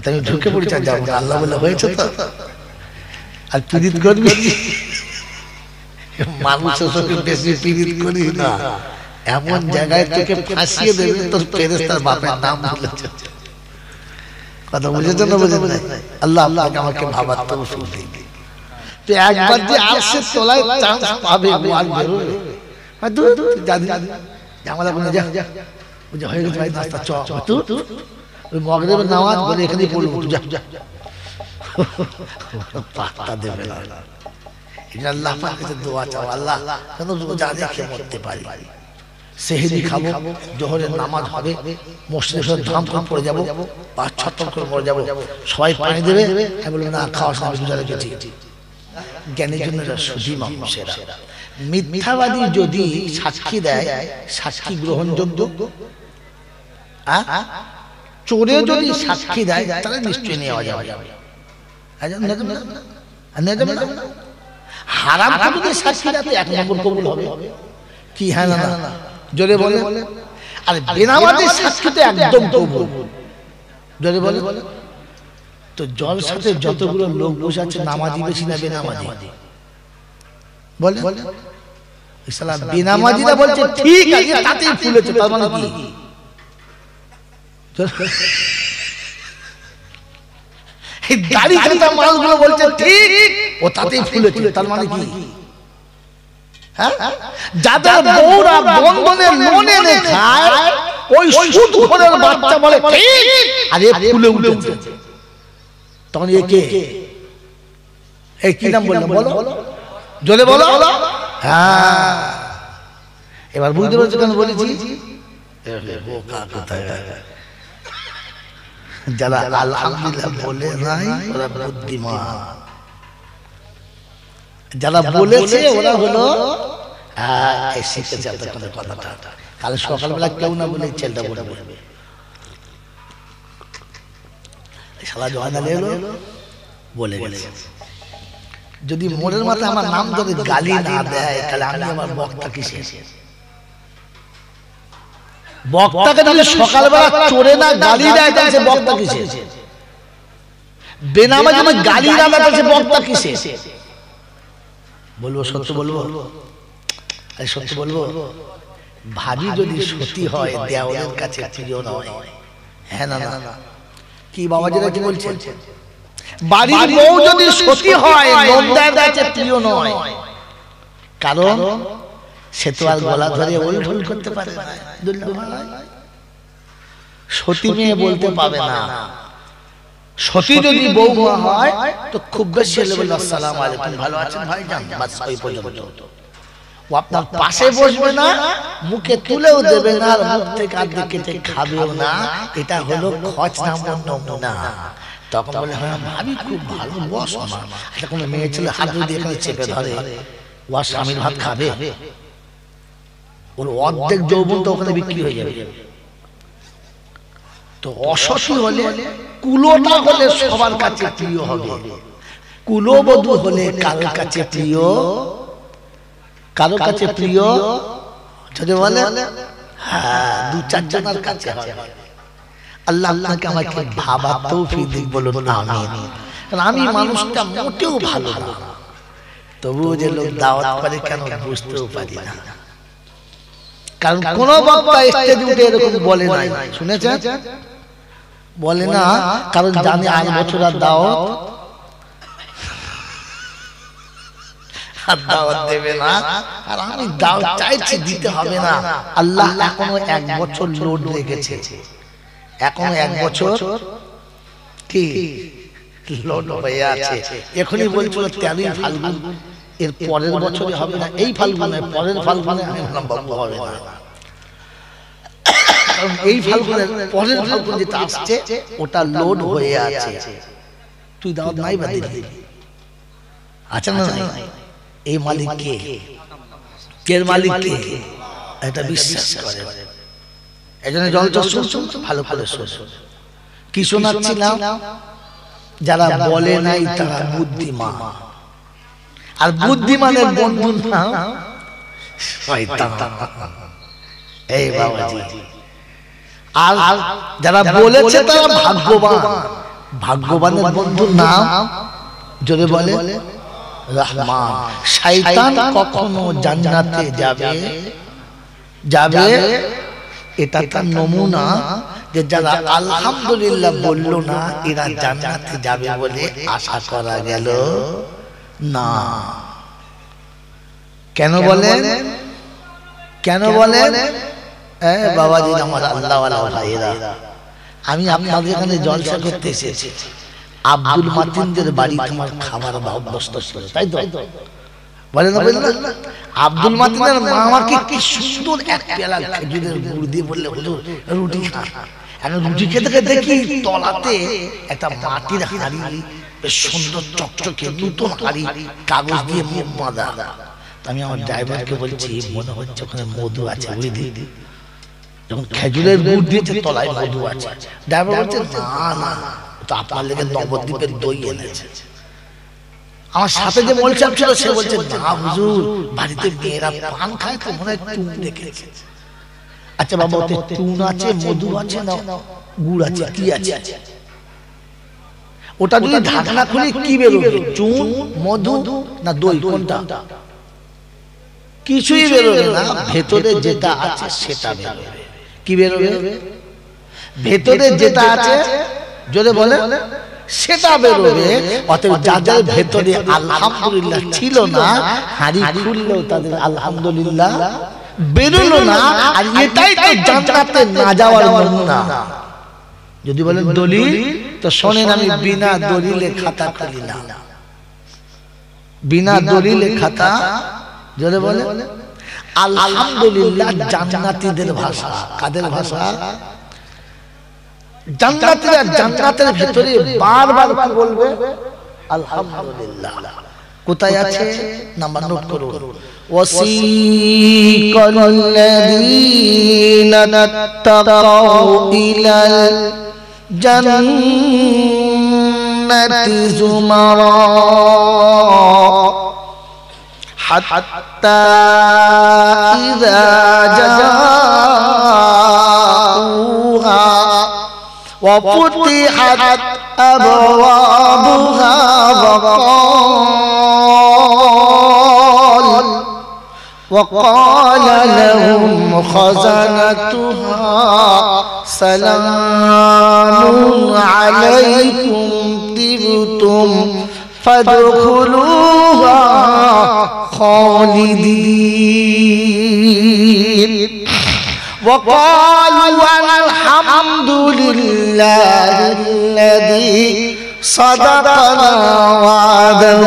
আমি ঢুকে পড়েছি, যাবো আল্লাহ বলে হয়েছে তো, আর পীড়িত করবি মানুষের সঙ্গে বেশি পীড়িত করি না, এমন জায়গায় তোকে ফাঁসিয়ে দেবে তোর ফেরেশতার বাপের নাম বলেছে। কথা বুঝেছেন না বুঝেন না? আল্লাহ আপনাকে আমাকে ভাবার তৌফিক দিন। তো একবার যে আরশের তলায় চান্স পাবে ও আর বেরোবে হয়তো জানি জামালা বলে যা বুঝে হয়ে গেছে ভাই রাস্তা চ তো ওই মাগরিবের নামাজ বলে এখানেই পড়ব যা যা পাতা দেবে না। এটা আল্লাহ পাকের দোয়া চাও, আল্লাহ কেন রোজা রেখে মরতে পারি, সেহরি খাবো, জোহরের নামাজ হবে, মসজিদে ধাম করে পড়ে যাবো, ৫-৬ করে পড়ে যাবো, সবাই পানি দেবে, আমি বলবো না খাওয়ার সময় রোজা রেখেছি। জ্ঞানের জন্য সুধী মানুষেরা, মিথ্যাবাদী যদি সাক্ষী দেয় সাক্ষী গ্রহণযোগ্য, চোরে যদি সাক্ষী দেয় তাহলে নিশ্চয়ই নেওয়া যাবে। হারাম যদি সাক্ষী দেয় ১ নম্বর কবুল হবে কি? হ্যাঁ না না জোরে বলে। আর বেনামাজি সাক্ষী তো একদম কবুল, জোরে বলে। তো জলসাতে যতগুলো লোক বসে আছে নামাজি বেশি না বেনামাজি? বলে ইসলাম বেনামাজিরা বলছে ঠিক আছে তাতেই ফুলেছে, তার মানে কি? এই দাড়ি কাটা মালগুলো বলছে ঠিক ও তাতেই ফুলেছে, তার মানে কি? হ্যাঁ, যাদের বউরা বন্ধনে লোন এনে খায় ওই সুদখোরের বাচ্চা বলে ঠিক আরে ফুলে উঠেছে, তখন একে এই কি নাম বললাম বলো জোরে বলো। হ্যাঁ এবার বুঝতে পারছো কেন বলেছি? যারা আলহামদুলিল্লাহ বলে নাই ওরা বুদ্ধিমান, যারা বলেছে ওরা হলো শিখেছে কথাটা। কাল সকালবেলা কেউ না বলে ছেলেটা বলবে শালা জয়নাল এলো বলে গেছে। যদি মোড়ের মাথায় আমার নাম ধরে গালি না দেয় তাহলে আমি আমার বক্তা কিসে? বক্তাকে যদি সকালবেলা চোরে না গালি দেয় তাহলে সে বক্তা কিসে? বেনামাজি যদি গালি না দেয় তাহলে সে বক্তা কিসে? বলবো সত্য বলবো, সত্য বলবো। ভাবি যদি সত্যি হয় দেওয়ালের কাছে প্রিয় নয়। হ্যাঁ না না কি বাবাজিরা কি বলছেন? বাড়ির বউ যদি সত্যি হয় নন্দার কাছে প্রিয় নয়, কারণ সে তো আর গলা ধরে ওলঢোল করতে পারে না। সতী মেয়ে বলতে পাবে না। সতী যদি বউ হয় তো খুব বেশি হলে বলবে আসসালামু আলাইকুম, ভালো আছেন ভাইজান, বাস ওই পর্যন্ত। ও আপনার পাশে বসবে না, মুখে তুলেও দেবে না, আর মুখ থেকে আধে কেটে খাবেও না। এটা হলো খচ নামের নমুনা। তখন বলে হ্যাঁ ভাবি খুব ভালো, বস আমার। এটা কোনো মেয়ে ছেলে হাত দিয়ে এখানে চেপে ধরে ও আর স্বামীর ভাত খাবে? ওর অর্ধেক যৌবন তো ওখানে বিক্রি হয়ে যাবে। তো অসতী হলে কুলোটা হলে সবার কাছে প্রিয় হবে, কুলবধূ হলে কারোর কাছে প্রিয়, কারোর কাছে প্রিয় যদি বলে হ্যাঁ ২-৪ জনের কাছে হবে। আল্লাহ আল্লাহকে আমাকে ভাবার তৌফিক দিক বলুন আমিন। কারণ আমি মানুষটা মোটেও ভালো না, তবুও যে লোক দাওয়াত করে কেন বুঝতেও পারি না। কারণ কোন বক্তা স্টেজে উঠে এরকম বলে নাই, শুনেছেন? বলে না, কারণ জানি ৮ বছর আর দাওয়াত দেবে না। আর আমি দাওয়াত চাইছি, দিতে হবে না। আল্লাহ এখনো ১ বছর লোড রেখেছে, এখনো ১ বছর কি লোড হয়ে আছে। এখনই বলছিল ১৩ ফাল্গুন, এর পরের বছরে হবে না, এই ফাল্গুনে পরের ফাল্গুনে হবে না। এই ফাল্গুনের পরের ফাল্গুন যেটা আসছে ওটা লোড হয়ে আছে। তুই দাওয়াত নাই বা দিলি আচ্ছা না? এই মালিক কে? এর মালিক কে? এটা বিশ্বাস করে। এজন্য জলটা শুনছো ভালো করে শোনো। কি শোনাচ্ছিলাম? যারা বলে নাই তারা বুদ্ধিমান, আর বুদ্ধিমানের বন্ধুর নাম শয়তান। এই বাবাজি, আর যারা বলেছে তারা ভাগ্যবান, ভাগ্যবানের বন্ধুর নাম জোরে বলে রহমান। শয়তান কখনো জান্নাতে যাবে যাবে এটা তার নমুনা যে যারা আলহামদুলিল্লাহ বলল না এরা জান্নাতে যাবে বলে আশা করা গেল না। কেন বলেন কেন বলেন? বাবাজি আমার আল্লাহওয়ালা ভাইরা, আমি আপনাদের এখানে জলসা করতে এসেছি। আব্দুল মাতিনদের বাড়ি তোমার খাবার অভ্যস্ত ছিল, তাই তো বলেন না? বলেন না? আব্দুল মাতিনের মা আমাকে কি সুন্দর এক পেয়ালা খেজুরের গুড় দিয়ে বললে হুজুর রুটি খান। এখন রুটি খেতে খেতে দেখি তলাতে একটা মাটির হাঁড়ি, বেশ সুন্দর চকচকে নতুন হাঁড়ি, কাগজ দিয়ে মুখ বাঁধা। আমি আমার ড্রাইভারকে বলছি মনে হচ্ছে ওখানে মধু আছে, বুঝলি? যখন খেজুরের গুড় দিয়েছে তলায় মধু আছে। ড্রাইভার বলছে না না, তো আপনার লেগে নবদ্বীপের দই এনেছে। আমার সাথে যে মোলচাপ ছিল সে বলছে না হুজুর, বাড়িতে মেয়েরা পান খায় তো মনে হয় চুন রেখেছে। আচ্ছা বাবা, ওতে চুন আছে, মধু আছে না গুড় আছে, কি আছে? ওটা যদি ঢাকনা খুলে কি বেরোবে? চুন, মধু না দই, কোনটা? কিছুই বেরোবে না। ভেতরে যেটা আছে সেটা বেরোবে। কি বেরোবে? ভেতরে যেটা আছে জোরে বলে সেটা বেরোবে। অতএব যাদের ভেতরে আলহামদুলিল্লাহ ছিল না, হাড়ি খুললেও তাদের আলহামদুলিল্লাহ বেরোলো না। আর এটাই তো জান্নাতে না যাওয়ার নমুনা। যদি বলেন দলিল, তো শোনেন, আমি বিনা দলিলে খাতা খুলি না। বিনা দলিলে খাতা জোরে বলে আলহামদুলিল্লাহ জান্নাতীদের ভাষা। কাদের ভাষা? জান্নাতীরা জান্নাতের ভিতরে বারবার কি বলবে? আলহামদুলিল্লাহ। কোথায় আছে? নাম্বার নোট করুন। ওয়াসিকাল্লাযীনা তাকাউ ইলাল জান্নাতি যুমারা হাত্তা ইযা জাউহা وفتحت أبوابها وقال لهم خزنتها سلام عليكم طبتم فادخلوها خالدين وقالوا الحمد لله الذي صدقنا وعده।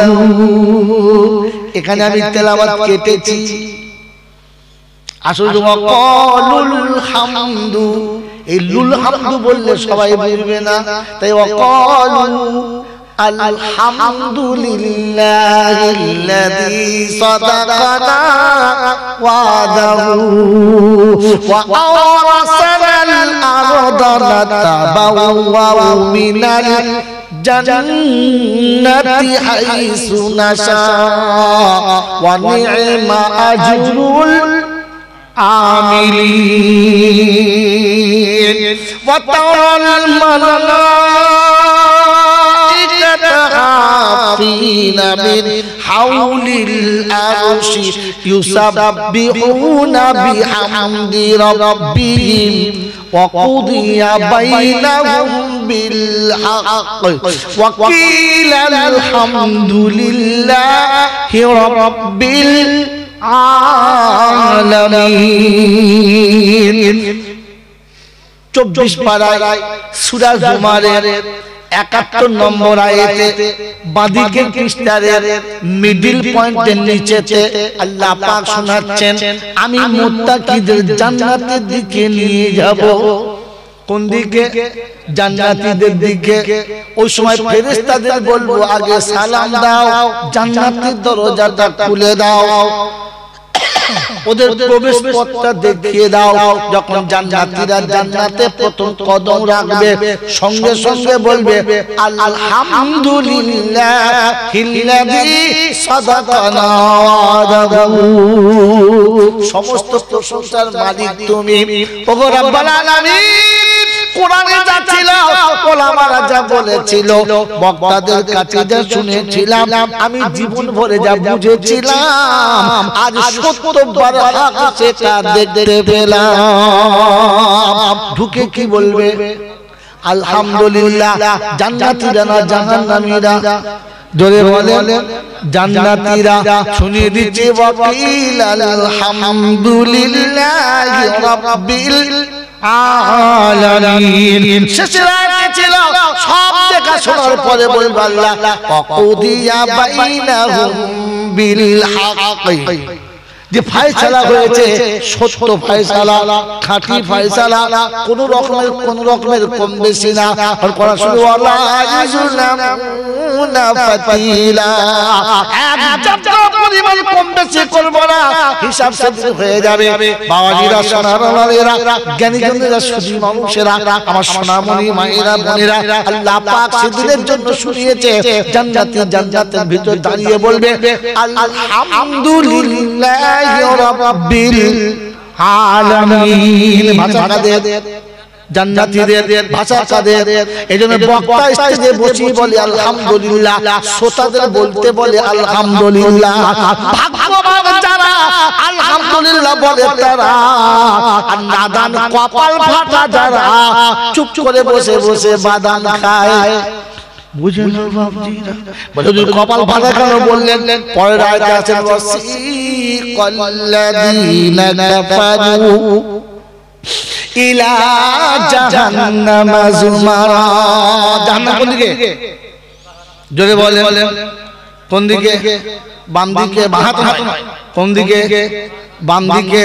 এখানে আমি তেলাওয়াত কেটেছি। আসলে ওয়াকালুল হামদু, এই লুল হামদু বললে সবাই বুঝবে না, তাই ওয়াকালু আলহামদুলিল্লাহিল্লাযী সাদাকানা ওয়াদাহু ওয়া আওরাসানাল আরদা নাতাবাওয়াউ মিনাল জান্নাতি হাইসু নাশা ওয়া নি'মা আজরুল আমিলিন ওয়া তারাল حافين من حول العرش يسبحون بحمد ربهم وقضي بينهم بالحق وقيل الحمد لله رب العالمين। 24 পারায় সূরা জুমারের 71 নম্বর আয়াতে বাঁদিকের পৃষ্ঠার মিডল পয়েন্টের নিচেতে আল্লাহ পাক শোনাচ্ছেন, আমি মুত্তাকিদের জান্নাতের দিকে নিয়ে যাব। কোন দিকে? জান্নাতীদের দিকে। ওই সময় ফেরেশতাদের বলবো আগে সালাম দাও, জান্নাতের দরজাটা খুলে দাও, ওদের প্রবেশ পথটা দেখিয়ে দাও। যখন জান্নাতীরা জান্নাতে প্রথম কদম রাখবে, সঙ্গে সঙ্গে বলবে আলহামদুলিল্লাহিল্লাযী সাদাকানা ওয়াদাহু। সমস্ত প্রশংসার মালিক তুমি, ওগো রব্বুল আলামিন। কোরআনে যা ছিল, ওলামারা যা বলেছিল, বক্তাদের কাছে যা শুনেছিলাম, আমি জীবন ভরে যা বুঝেছিলাম, আজ সত্যবার হক সেটা দেখতে পেলাম। ঢুকে কি বলবে? আলহামদুলিল্লাহ। জান্নাতীরা না জাহান্নামীরা? জোরে বলেন। জান্নাতীরা। শুনিয়ে দিচ্ছি, ওয়াকিল আলহামদুলিল্লাহি রাব্বিল আলামিন। শেষের আয়াত ছিল, সব দেখা শোনার পরে বলবে আল্লাহ, ওয়াকুদিয়া বাইনাহুম বিল হক, যে ফয়সালা হয়েছে সত্য ফয়সালা, খাঁটি ফয়সালা, কোন রকমের কম বেশি না। আর কোরআন শুনে ওয়ালা ইজলামুনা ফাতিলা, এক জায়গা পরিমাণ কম বেশি করব না, হিসাব সেদিন হয়ে যাবে। বাবাজিরা, সোনারারা, জ্ঞানীজনেরা, সুধী মানুষেরা, আমার সোনামণি মায়েরা, বোনেরা, আল্লাহ পাক সেদিনের জন্য শুনিয়েছে। জান্নাতের ভিতর দাঁড়িয়ে বলবে আলহামদুলিল্লাহ রাব্বিল আলামিন। ভাষা কাদের? জান্নাতীদের ভাষা কাদের? এজন্য বক্তা স্টেজে বসে বলে আলহামদুলিল্লাহ, শ্রোতাদের বলতে বলে আলহামদুলিল্লাহ। ভাগ্যবান যারা আলহামদুলিল্লাহ বলে তারা, আর নাদান কপাল ফাটা যারা চুপ করে বসে বসে বাদাম খায়। বুঝে না বাবজিরা? বলে কপাল ফাটা কেন বললেন? পরের আয়াতে আছে, ওয়াসিকাল্লাযীনা কাফারু ইলা জাহান্নামা যুমারা। জাহান্নাম কোন দিকে? জোরে বলেন। কোন দিকে? বাম দিকে, বাম হাত নয়। কোন দিকে? বাম দিকে।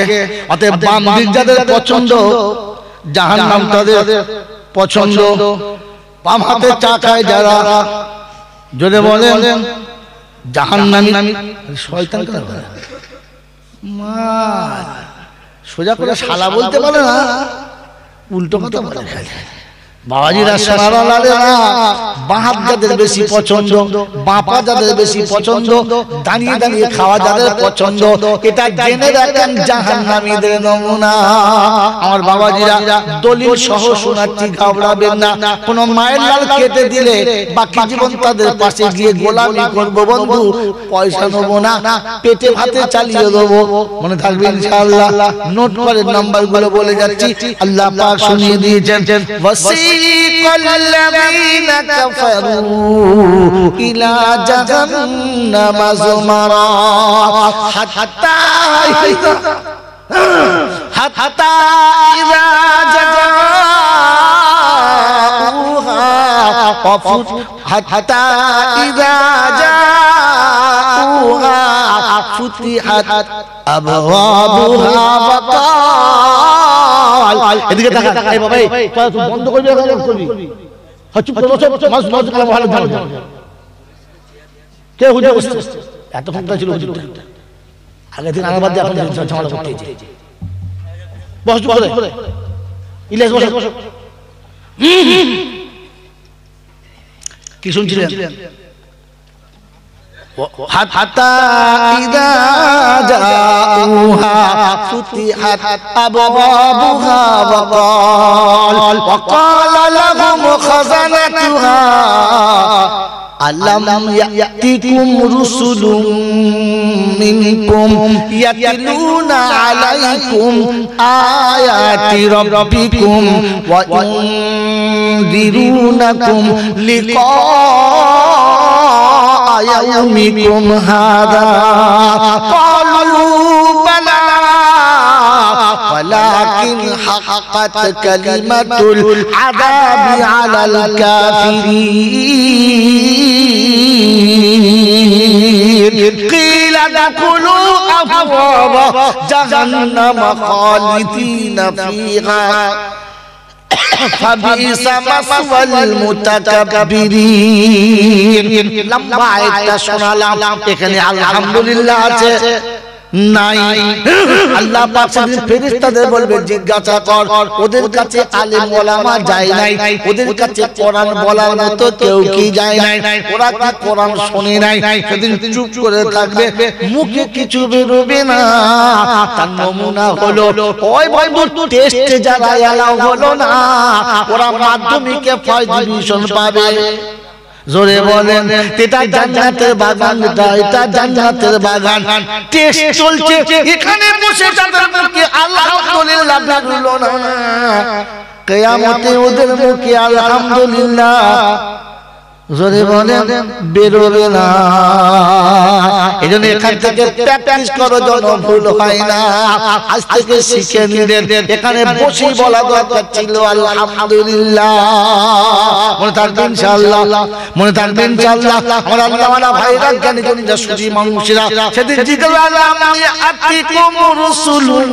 অতএব বাম দিক যাদের পছন্দ, জাহান্নাম তাদের পছন্দ। বাম হাতে চা খায় যারা, জোরে বলেন, জাহান্নামী। শয়তান কেন মা সোজা করে শালা বলতে পারে না, উল্টো কথা বলে খালি। বাবাজিরা, সোনারালারা, বাঁ হাত যাদের বেশি পছন্দ, বাঁ পা যাদের বেশি পছন্দ, দাঁড়িয়ে দাঁড়িয়ে খাওয়া যাদের পছন্দ, এটা জেনে রাখেন জাহান্নামীদের নমুনা। আমার বাবাজিরা, দলিল সহ শোনাচ্ছি, ঘাবড়াবেন না। কোন মায়ের লাল কেটে দিলে বাকি জীবন তাদের পাশে গিয়ে গোলামি করবো বন্ধু, পয়সা নেবো না, পেটে ভাতে চালিয়ে দেবো। মনে থাকবে ইনশাআল্লাহ। নোট করে নাম্বার গুলো বলে যাচ্ছি, আল্লাহ পাক শুনিয়ে দিয়েছেন, الذين كفروا إلى جهنم زمرا حتى إذا جاءوها فتحت أبوابها وقال এদিকে দেখা। এই বাবা, তুই বন্ধ করবি না করবি? চুপ করে বসে মাস মাস করে ভালো ধারণ। কে হুজুর বসছে? এত ফোনটা ছিল হুজুর আগে থেকে আনাবাদ দিয়ে এখন ঝামেলা করতে হয়েছে। বস চুপ করে। ইলিয়াস বসে। কি শুনছিলেন? حتى إذا جاءوها فتحت أبوابها وقال لهم خزنتها ألم يأتكم رسل منكم يتلون عليكم آيات ربكم وينذرونكم لقاء يومكم هذا قالوا بلى ولكن حقت كلمة العذاب على الكافرين قيل ادخلوا أبواب جهنم خالدين فيها فبئس مثوى المتكبرين। লম্বা একটা শোনালাম, এখানে আলহামদুলিল্লাহ আছে, নাই। আল্লাহ পাক সেদিন ফেরেশতাদের বলবে জিজ্ঞাসা কর, ওদের কাছে আলেম ওলামা যায় নাই, ওদের কাছে কোরআন বলার মতো কেউ কি যায় নাই, ওরা কি কোরআন শোনে নাই? সেদিন চুপ করে থাকবে, মুখে কিছু বেরোবে না। তার নমুনা হলো ওই বন্ধু টেস্টে যারা এলাও হলো না, ওরা মাধ্যমিকে ফার্স্ট ডিভিশন পাবে। জোরে বলেন, এটা জান্নাতের বাগান, এটা জান্নাতের বাগান। টেস্ট চলছে, এখানে বসে তাদের মুখে আলহামদুলিল্লাহ বেরোলো না, কিয়ামতে ওদের মুখে আলহামদুলিল্লাহ জোরে বলেন বেরোবে না। এজন্য এখান থেকে প্র্যাকটিস করো যেন ভুল হয় না। আজ থেকে শিখে নিলেন, এখানে বসে বলা দরকার ছিল আলহামদুলিল্লাহ। মনে থাকবে ইনশাআল্লাহ, মনে থাকবে ইনশাআল্লাহ। আমার আল্লাহওয়ালা ভাইরা জ্ঞানী জনিরা সুধী মানুষেরা সেদিন জিজ্ঞাসা করলাম আতিকুম রাসূলুন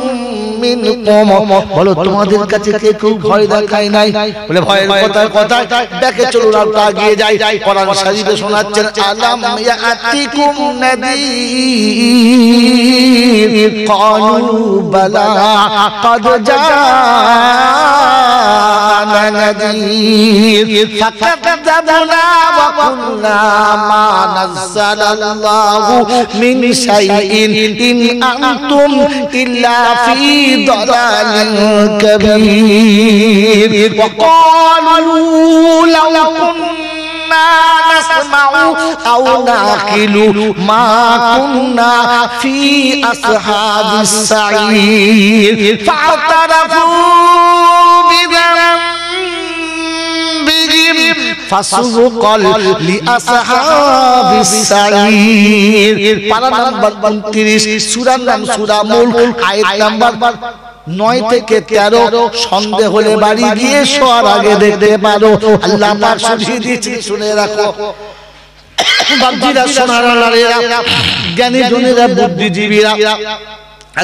মিনকুম, বলো তোমাদের কাছে কে কেউ ভয় দেখায় নাই? বলে ভয়ের কথা দেখে চলুন আর এগিয়ে যাই। কোরআন শরীফে শোনাচ্ছেন আলাম ইয়াতিকুম নাযীর ক্বালু বালা ক্বাদ জাআনা নাযীর ফাকাযাবনা ওয়া কুল্লা মা নাযালাল্লাহু মিন শাইইন ইন আনতুম ইল্লা ফি দালালিন কাবীর ওয়া ক্বালু লাউ কুন্না নাসমাউ আও নাকিলু মা কুন্না ফি আসহাবিস সাঈর ফাতারাফু বিযামবিহিম ফাসুকাল লিআসহাবিস সাঈর। পারা নাম্বার 32, সূরার নাম সূরা মুলক, আয়াত নাম্বার 9 থেকে 13। সন্দেহ হলে বাড়ি গিয়ে শোয়ার আগে দেখতে পারো। আল্লাহ পাক শুনিয়ে দিয়েছেন, শুনে রাখো বাপজিরা, সোনারা, নারীরা, জ্ঞানী জনেরা, বুদ্ধিজীবীরা।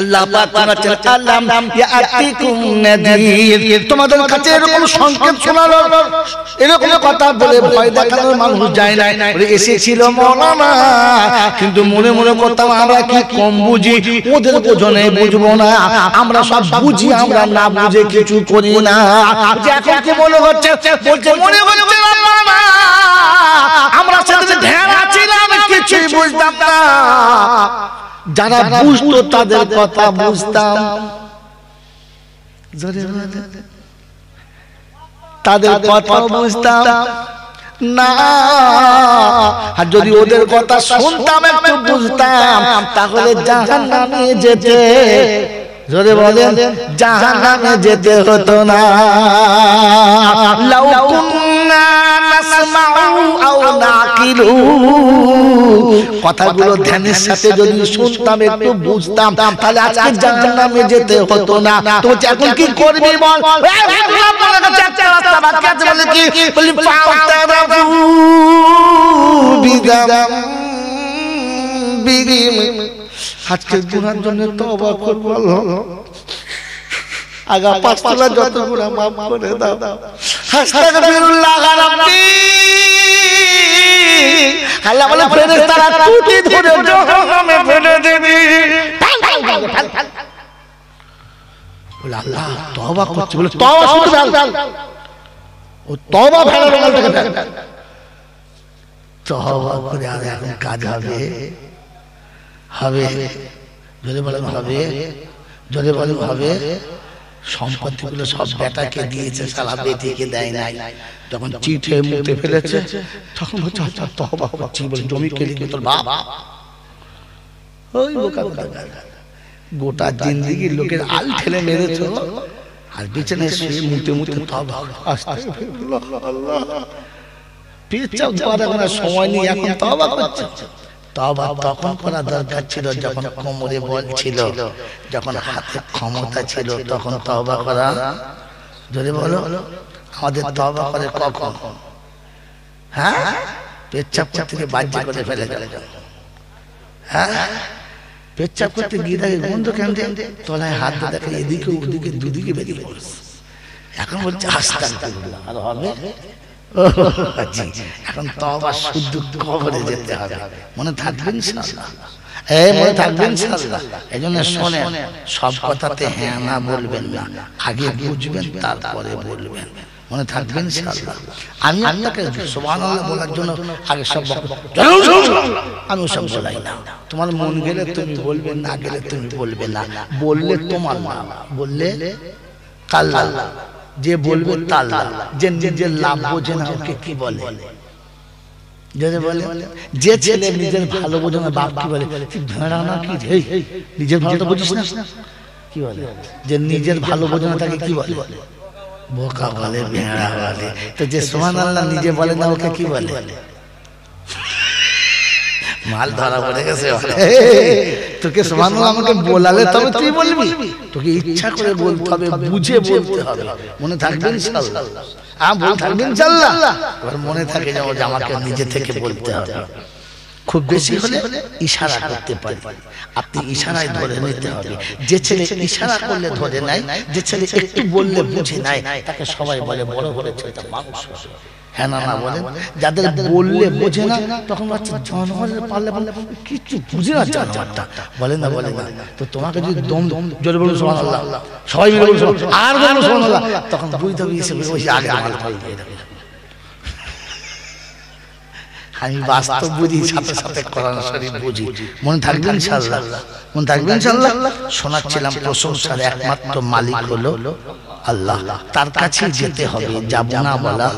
আল্লাহ পাক বলেছেন আলাম ইয়াতিকুম নাযীর, তোমাদের কাছে এরকম সংকেত শোনালো, এরকম কথা বলে ভয় দেখানোর মানুষ যায় না। এসেছিল মাওলানা, কিন্তু মনে মনে করতাম আমরা কি কম বুঝি, ওদের বোঝনে বুঝবো না, আমরা সব বুঝি, আমরা না বুঝে কিছু করি না। এখন কি মনে হচ্ছে? বলছে মনে হচ্ছে মাওলানা আমরা সাথে ঢেরা ছিলাম, কিছুই বুঝতাম না। যারা বুঝতো তাদের কথা বুঝতাম, তাদের কথা বুঝতাম না। আর যদি ওদের কথা শুনতাম, একটু বুঝতাম, তাহলে জাহান্নামে যেতে, জোরে বলেন, জাহান্নামে যেতে হতো না। লাউ কুন্না নাসমাউ আও নাকিলু, কথাগুলো ধ্যানের সাথে যদি শুনতাম, একটু বুঝতাম, তাহলে আজকে জাহান্নামে যেতে হতো না। তো এখন কি করবি বল? একটা রাস্তা বাকি আছে, বলে কি? বলি ফাতারাফু বিযামবিহিম, আজকে গুনার জন্য তওবা করব আল্লাহ, আগা পাঁচতলা যত গুনাহ মাফ করে দাও। আস্তাগফিরুল্লাহ রাব্বি, আল্লাহ বলে ফেরেশতারা টুটি ধরে জাহান্নামে ফেলে দেবে। বলে আল্লাহ তওবা করছে, বলে তওবা শুনতে ফেল, ও তওবা ফেলার বলতে ফেল, তওবা করে আর এখন কাজ হবে, হবে, যদি বলেন হবে, যদি বলেন হবে। সম্পত্তিগুলো সব বেটাকে দিয়েছে, সারা বেটিকে দেয় নাই। যখন চিট হয়ে মুখে ফেলেছে, তখন বলছে আচ্ছা তওবা করছি, বলে জমি কেড়ে নিয়ে তোর বাপ। ওই বোকা গোটা জিন্দেগি লোকের আল ঠেলে মেরেছো, আর বিছানায় শুয়ে মুতে মুতে তওবা, আস্তাগফিরুল্লাহ আল্লাহ, পেছাও দোয়া করার সময় নেই, এখন তওবা করছে। তওবা তখন করা দরকার ছিল যখন কোমরে বল ছিল, যখন হাতে ক্ষমতা ছিল, তখন তওবা করা। যদি বলো আমাদের তওবা করে কখন? হ্যাঁ, পেচ্ছাপ করতে বাধ্য করে ফেলে গেল। হ্যাঁ, পেচ্ছাপ করতে গিয়ে দেখে গন্ধ কেন, তলায় হাত দিয়ে দেখে এদিকে ওদিকে দুদিকে বেরিয়ে পড়ছে। এখন বলছে আস্তাগফিরুল্লাহ, আর হবে? এখন তওবা শুদ্ধ কবরে যেতে হবে, মনে থাকবে ইনশাআল্লাহ। এই মনে থাকবেন ইনশাআল্লাহ। এজন্য শুনেন, সব কথাতে হ্যাঁ না বলবেন না, আগে বুঝবেন তারপরে বলবেন। মনে থাকবেন ইনশাআল্লাহ। আমি আপনাকে সুবহানাল্লাহ বলার জন্য আগে সব আমি সব বলাই না। তোমার মন গেলে তুমি বলবে, না গেলে তুমি বলবে না। বললে তোমার না, বললে কাল্লা। যে বলবে তাল্লা। যে নিজের লাভ বোঝে না ওকে কি বলে? যে ছেলে নিজের ভালো বোঝে না বাপ কি বলে? ভেড়া না কি নিজের ভালোটা বুঝিস না কি বলে? যে নিজের ভালো বোঝে না তাকে কি বলে? বোকা বলে, ভেড়া বলে। তো যে সুবহানাল্লাহ নিজে বলে না ওকে কি বলে? মাল ধরা পড়ে গেছে। তোকে সুবহানাল্লাহ আমাকে বলালে তবে তুই বলবি, তোকে ইচ্ছা করে বলতে হবে, বুঝে বলতে হবে। মনে থাকবে ইনশাআল্লাহ। বল থাকবে ইনশাআল্লাহ। এবার মনে থাকে যে আমাকে নিজে থেকে বলতে হবে। খুব বেশি হলে ইশারা করতে পারি, আপনি ইশারায় ধরে নিতে হবে। যে ছেলে ইশারা করলে ধরে নাই, যে ছেলে একটু বললে বুঝে নাই, তাকে সবাই বলে বড় বড় ছেলেটা মানুষ। হ্যাঁ না না বলেন। যাদের বললে বোঝে না তখন বাচ্চা জানোয়ারের পারলে কিছু বুঝে না জানোয়ারটা, বলে না বলে না। তো তোমাকে যদি দম জোরে বলুন সুবহানাল্লাহ, সবাই মিলে বলুন আর বলুন সুবহানাল্লাহ, তখন বুঝতে হবে এসে আগে মাল পাই। আমি বাস্তব বুঝি, সাথে সাথে কোরআন শরীফ বুঝি। মনে থাকবে ইনশাআল্লাহ, মনে থাকবে ইনশাআল্লাহ। শোনাচ্ছিলাম প্রশংসার একমাত্র মালিক হলো আল্লাহ, তার কাছে যেতে হবে। যাব না বলা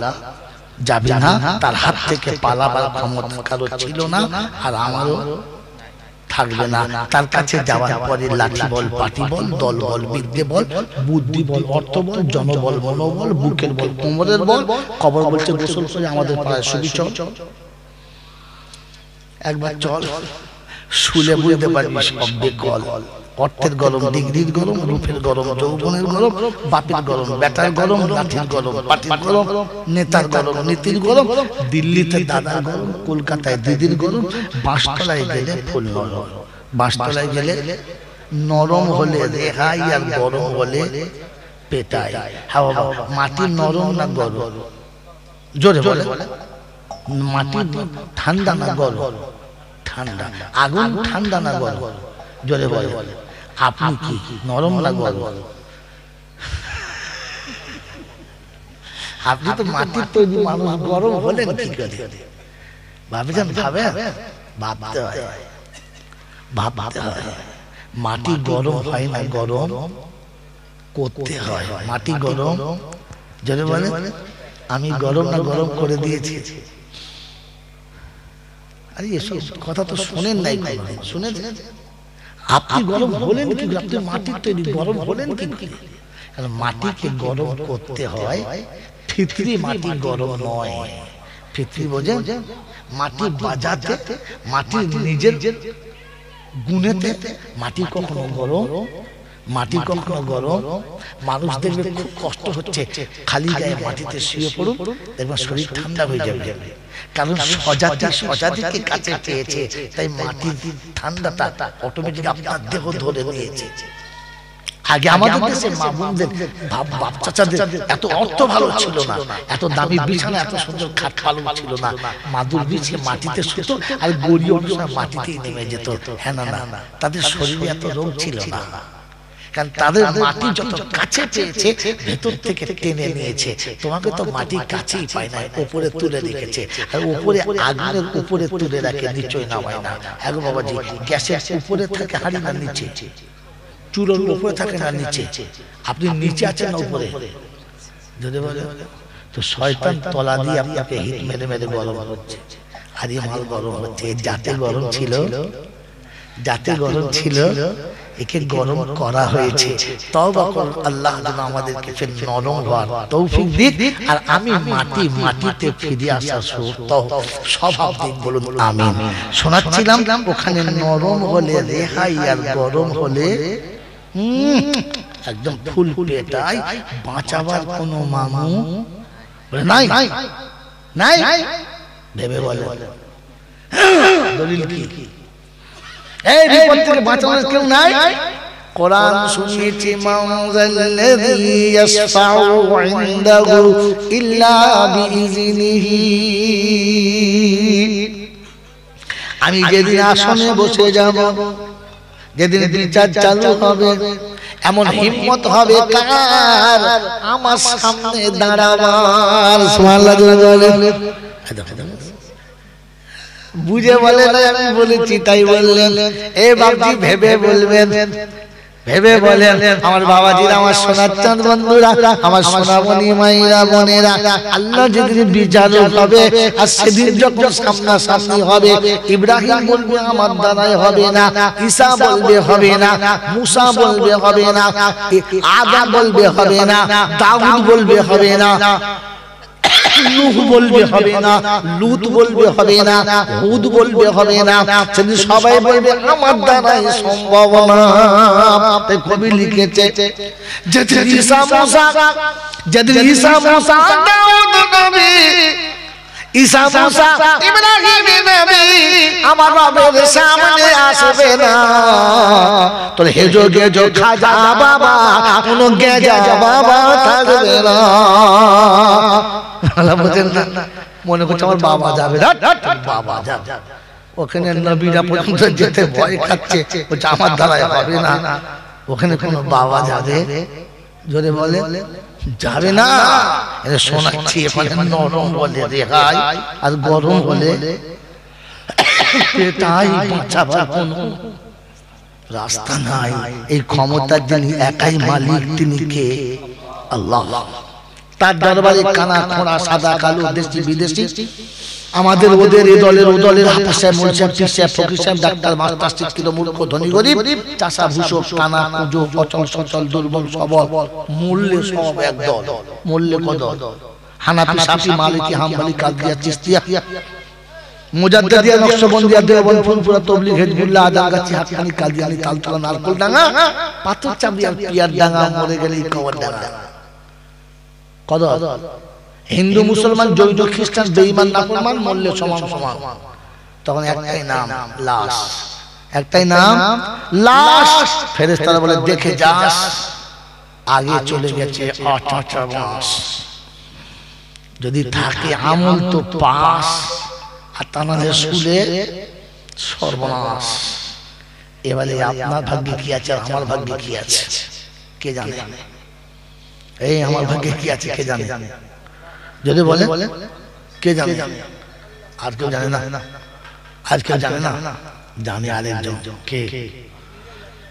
যাবে না, তার হাত থেকে পালাবার ক্ষমতা কারো ছিল না, আর আমারও থাকবে না। তার কাছে যাওয়ার পরে লাঠি বল, পাটি বল, দল বল, বিদ্যে বল, বুদ্ধি বল, অর্থ বল, জনবল, মনোবল, বুকের বল, কোমরের বল। কবর বলছে গোসল করে আমাদের পাড়ায় শুবি চল, একবার চল, শুলে বুঝতে পারবি শব্দে কল। অর্থের গরম, ডিগ্রির গরম, রূপের গরম, যৌবনের গরম, বাপের গরম, বেটার গরম, লাঠির গরম, পাটির গরম, নেতার গরম, নীতির গরম, দিল্লিতে দাদার গরম, কলকাতায় দিদির গরম, বাঁশতলায় গেলে ফুল নরম। বাঁশতলায় গেলে নরম হলে রেহাই, আর গরম হলে পেটাই। হ্যাঁ বাবা, মাটি নরম না গরম? জোরে বলে। মাটি ঠান্ডা না গরম? ঠান্ডা। আগুন ঠান্ডা না গরম? জোরে বলে। আপনি কি নরম না গরম? আপনি তো মাটির তৈরি মানুষ, গরম হলেন কি করে? ভাবছেন? ভাবতে হয়, ভাবতে হয়। মাটি গরম হয় না, গরম করতে হয়। মাটি গরম, জোরে বলে। আমি গরম না গরম করে দিয়েছি। আরে এসব কথা তো শোনেন নাই, শুনেছেন? আপনি গরম হলেন কি? আপনি মাটির তৈরি, গরম হলেন কি? মাটিকে গরম করতে হয়। ফিতরি মাটি গরম নয়। ফিতরি বোঝেন? মাটি বাজাতে, মাটির নিজের গুণেতে মাটি কখনো গরম, মাটি কখনো গরম। মানুষ দেখবে খুব কষ্ট হচ্ছে, খালি গায়ে মাটিতে শুয়ে পড়ুন, দেখবেন শরীর ঠান্ডা হয়ে যাবে। কারণ সজাতিকে কাছে পেয়েছে, তাই মাটির ঠান্ডাটা অটোমেটিক আপনার দেহ ধরে নিয়েছে। আগে আমাদের দেশে মা বোনদের, বাপ চাচাদের এত অর্থ ভালো ছিল না, এত দামি বিছানা, এত সুন্দর খাট পালং ছিল না। মাদুর বিছিয়ে মাটিতে শুতো, আর গড়ি অনুসার মাটিতেই নেমে যেত। হ্যাঁ না না, তাদের শরীরে এত রোগ ছিল না, কারণ তাদের মাটি যত কাছে পেয়েছে ভেতর থেকে টেনে নিয়েছে। তোমাকে তো মাটি কাছেই পায় না, উপরে তুলে রেখেছে। আর উপরে আগুনের উপরে তুলে রাখে, নিচে নামায় না। এখন বাবাজি, গ্যাসের উপরে থাকে হাড়ি না নিচে? চুলোর উপরে থাকে না নিচে? আপনি নিচে আছেন না উপরে? যদি বলে তো শয়তান তলা দিয়ে আপনাকে হিট মেরে মেরে গরম হচ্ছে। আর এই মাল গরম হচ্ছে, যাতে গরম ছিল, যাতে গরম ছিল, একে গরম করা হয়েছে। তওবা করুন, আল্লাহ যেন আমাদেরকে ফের নরম হওয়ার তৌফিক দিক। আর আমি মাটিতে ফিরে আসা স্বভাব দিক, বলুন আমিন। শোনাচ্ছিলাম ওখানে নরম হলে রেহাই, আর গরম হলে একদম ফুল পেটাই। বাঁচাবার কোনো মামু নাই, নাই ভেবে বলে। দলিল কি? এই বিপদ থেকে বাঁচানোর কেউ নাই। কোরআন শুনিয়েছি, মাউযাল্লাযী ইয়াশফাউ ইনদাহু ইল্লা বিইযনিহি। আমি যেদিন আসনে বসে যাব, যেদিন বিচার চালু হবে, এমন হিম্মত হবে কার আমার সামনে দাঁড়াবার। সুবহানাল্লাহ বলেন। বুঝে বলে না আমি বলেছি তাই বললেন। এ বাবজি ভেবে বলবেন, ভেবে বলেন। আমার বাবাজিরা, আমার সোনার চাঁদ বন্ধুরা, আমার সোনামণি মায়েরা বোনেরা, আল্লাহ যেদিন বিচারক হবে আর সেদিন যখন সামনাসামনি হবে, ইব্রাহিম বলবে আমার দ্বারাই হবে না, ঈসা বলবে হবে না, মুসা বলবে হবে না, আদম বলবে হবে না, দাউদ বলবে হবে না, নূহ বলবে হবে না, লূত বলবে হবে না, হুদ বলবে হবে না, সেদিন সবাই বলবে আমার দ্বারাই সম্ভব না। তাই কবি লিখেছে যেদিন ঈসা মুসা, যেদিন ঈসা মুসা দাউদ নবী, ঈসা মুসা ইব্রাহিম নবী আমার রবের সামনে আসবে না, তোর হেজো গেজো খাজা বাবা কোনো গেজা বাবা থাকবে না। মনে করছে আমার বাবা যাবে, বাবা যাবে, ওখানে নবীরা পর্যন্ত যেতে ভয় খাচ্ছে, বলছে আমার দ্বারা হবে না, ওখানে কোনো বাবা যাবে? জোরে বলে যাবে না। শোনাচ্ছি এখানে নরম বলে রেহাই, আর গরম বলে পেটাই, বাঁচাবার কোনো রাস্তা নাই। এই ক্ষমতার যিনি একাই মালিক, তিনি কে? আল্লাহ। তার দরবারে কানা খোঁড়া সাদা কালো দেশি বিদেশি, আমাদের ওদের এ দলের ও দলের হাফেজ সাহেব, মুফতি সাহেব, পীর সাহেব, ফকির সাহেব, ডাক্তার, মাস্টার, শিক্ষিত, মূর্খ, ধনী, গরিব, চাষা, ভূষক, কানা, কুঁজো, অচল, সচল, দুর্বল, সবল, মূল্যে সব এক দল। মূল্যে কত? হানাফি, শাফি, মালিকি, হাম্বলি, কাদিয়া, চিশতিয়া, মুজাদ্দিদিয়া, নকশবন্দিয়া, দেওবন্দ, ফুলপুরা, তবলিগ, হিজবুল্লাহ, আদালগাছি, হাতখানি, কাদিয়ানি, তালতলা, নারকলডাঙ্গা, পাথরচাঁদিয়া, পিয়ারডাঙ্গা, মরে গেলে কবরডাঙ্গা। কত? হিন্দু, মুসলমান, জৈন, খ্রিস্টান, বেঈমান, নাফরমান, মূল্যে সমান সমান। তখন একটাই নাম লাশ, একটাই নাম লাশ। ফেরেশতারা বলে দেখে যাস, আগে চলে গেছে 18 মাস, যদি থাকে আমল তো পাস, আর তা না শুলে সর্বনাশ। এবারে আপনার ভাগ্যে কি আছে, আমার ভাগ্যে কি আছে কে জানে? এই আমার ভাগ্যে কি আছে কে জানে? যদি বলে কে জানে? আর কেউ জানে না, আর কেউ জানে না, জানে আরেকজন। কে?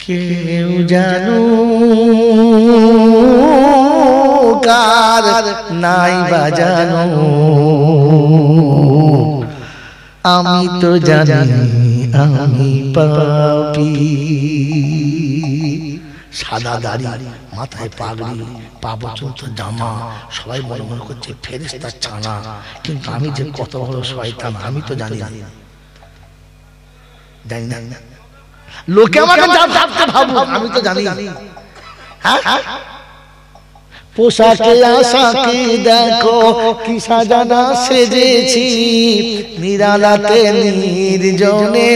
কেউ জানো কার নাই বাজানো, আমি তো জানি আমি পাপী। সাদা দাড়ি, মাথায় পাগড়ি, পা পর্যন্ত জামা, সবাই মনে মনে করছে ফেরেশতার ছানা, কিন্তু আমি যে কত বড় শয়তান আমি তো জানি না, জানি না। লোকে আমাকে যা ভাবতে ভাবুক, আমি তো জানি। পোশাকে আশাকে দেখো কি সাজানা সেজেছি, নিরালাতে নির্জনে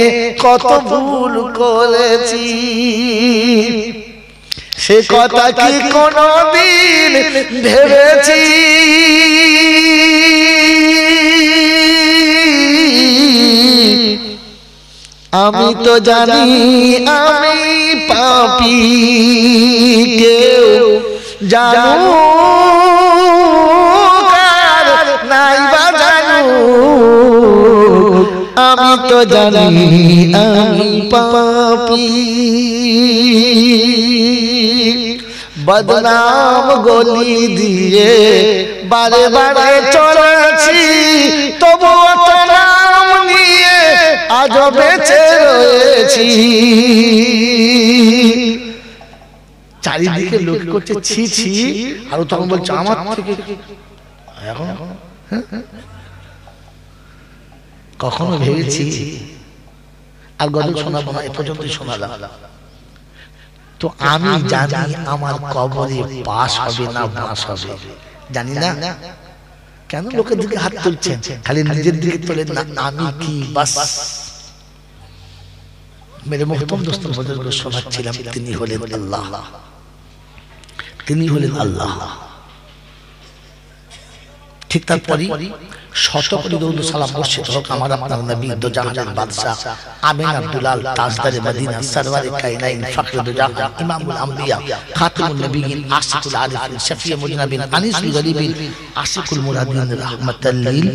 কত ভুল করেছি, সে কথা কি কোনদিন ভেবেছি? আমি তো জানি আমি পাপী, কেউ জানো কার নাই বা জানো, আমি তো জানি আমি পাপী। বদনাম গলি দিয়ে বারে বারে চলেছি, তবু তো নাম নিয়ে আজও বেঁচে রয়েছি। চারিদিকে লোক করছে ছি ছি, আর তখন বলছে আমার থেকে এখন কখনো ভেবেছি। আর গজল শোনাবো না, এ পর্যন্ত শোনালাম। তো আমি জানি আমার কবরে পাস হবে না বাস হবে, জানি না। কেন লোকের দিকে হাত তুলছেন, খালি নিজের দিকে তোলেন না? আমি কি বাস মেরে মুহতরম দোস্ত বদরগুলো শোনাচ্ছিলাম, তিনি হলেন আল্লাহ, তিনি হলেন আল্লাহ। ঠিক তারপরই শত কোটি দরুদ সালাম বর্ষিত হোক আমার আপনার নবী দো জাহানের বাদশা আমিন আব্দুল্লাহ তাজদারে মদিনা সরওয়ারে কায়নাইন ফখরে দো জাহান ইমামুল আম্বিয়া খাতিমুন নবিয়্যিন আশিকুল আরিফিন শফিউল মুজনাবিন আনিসুল গরিবিন আশিকুল মুরাদিন রাহমাতাল লিল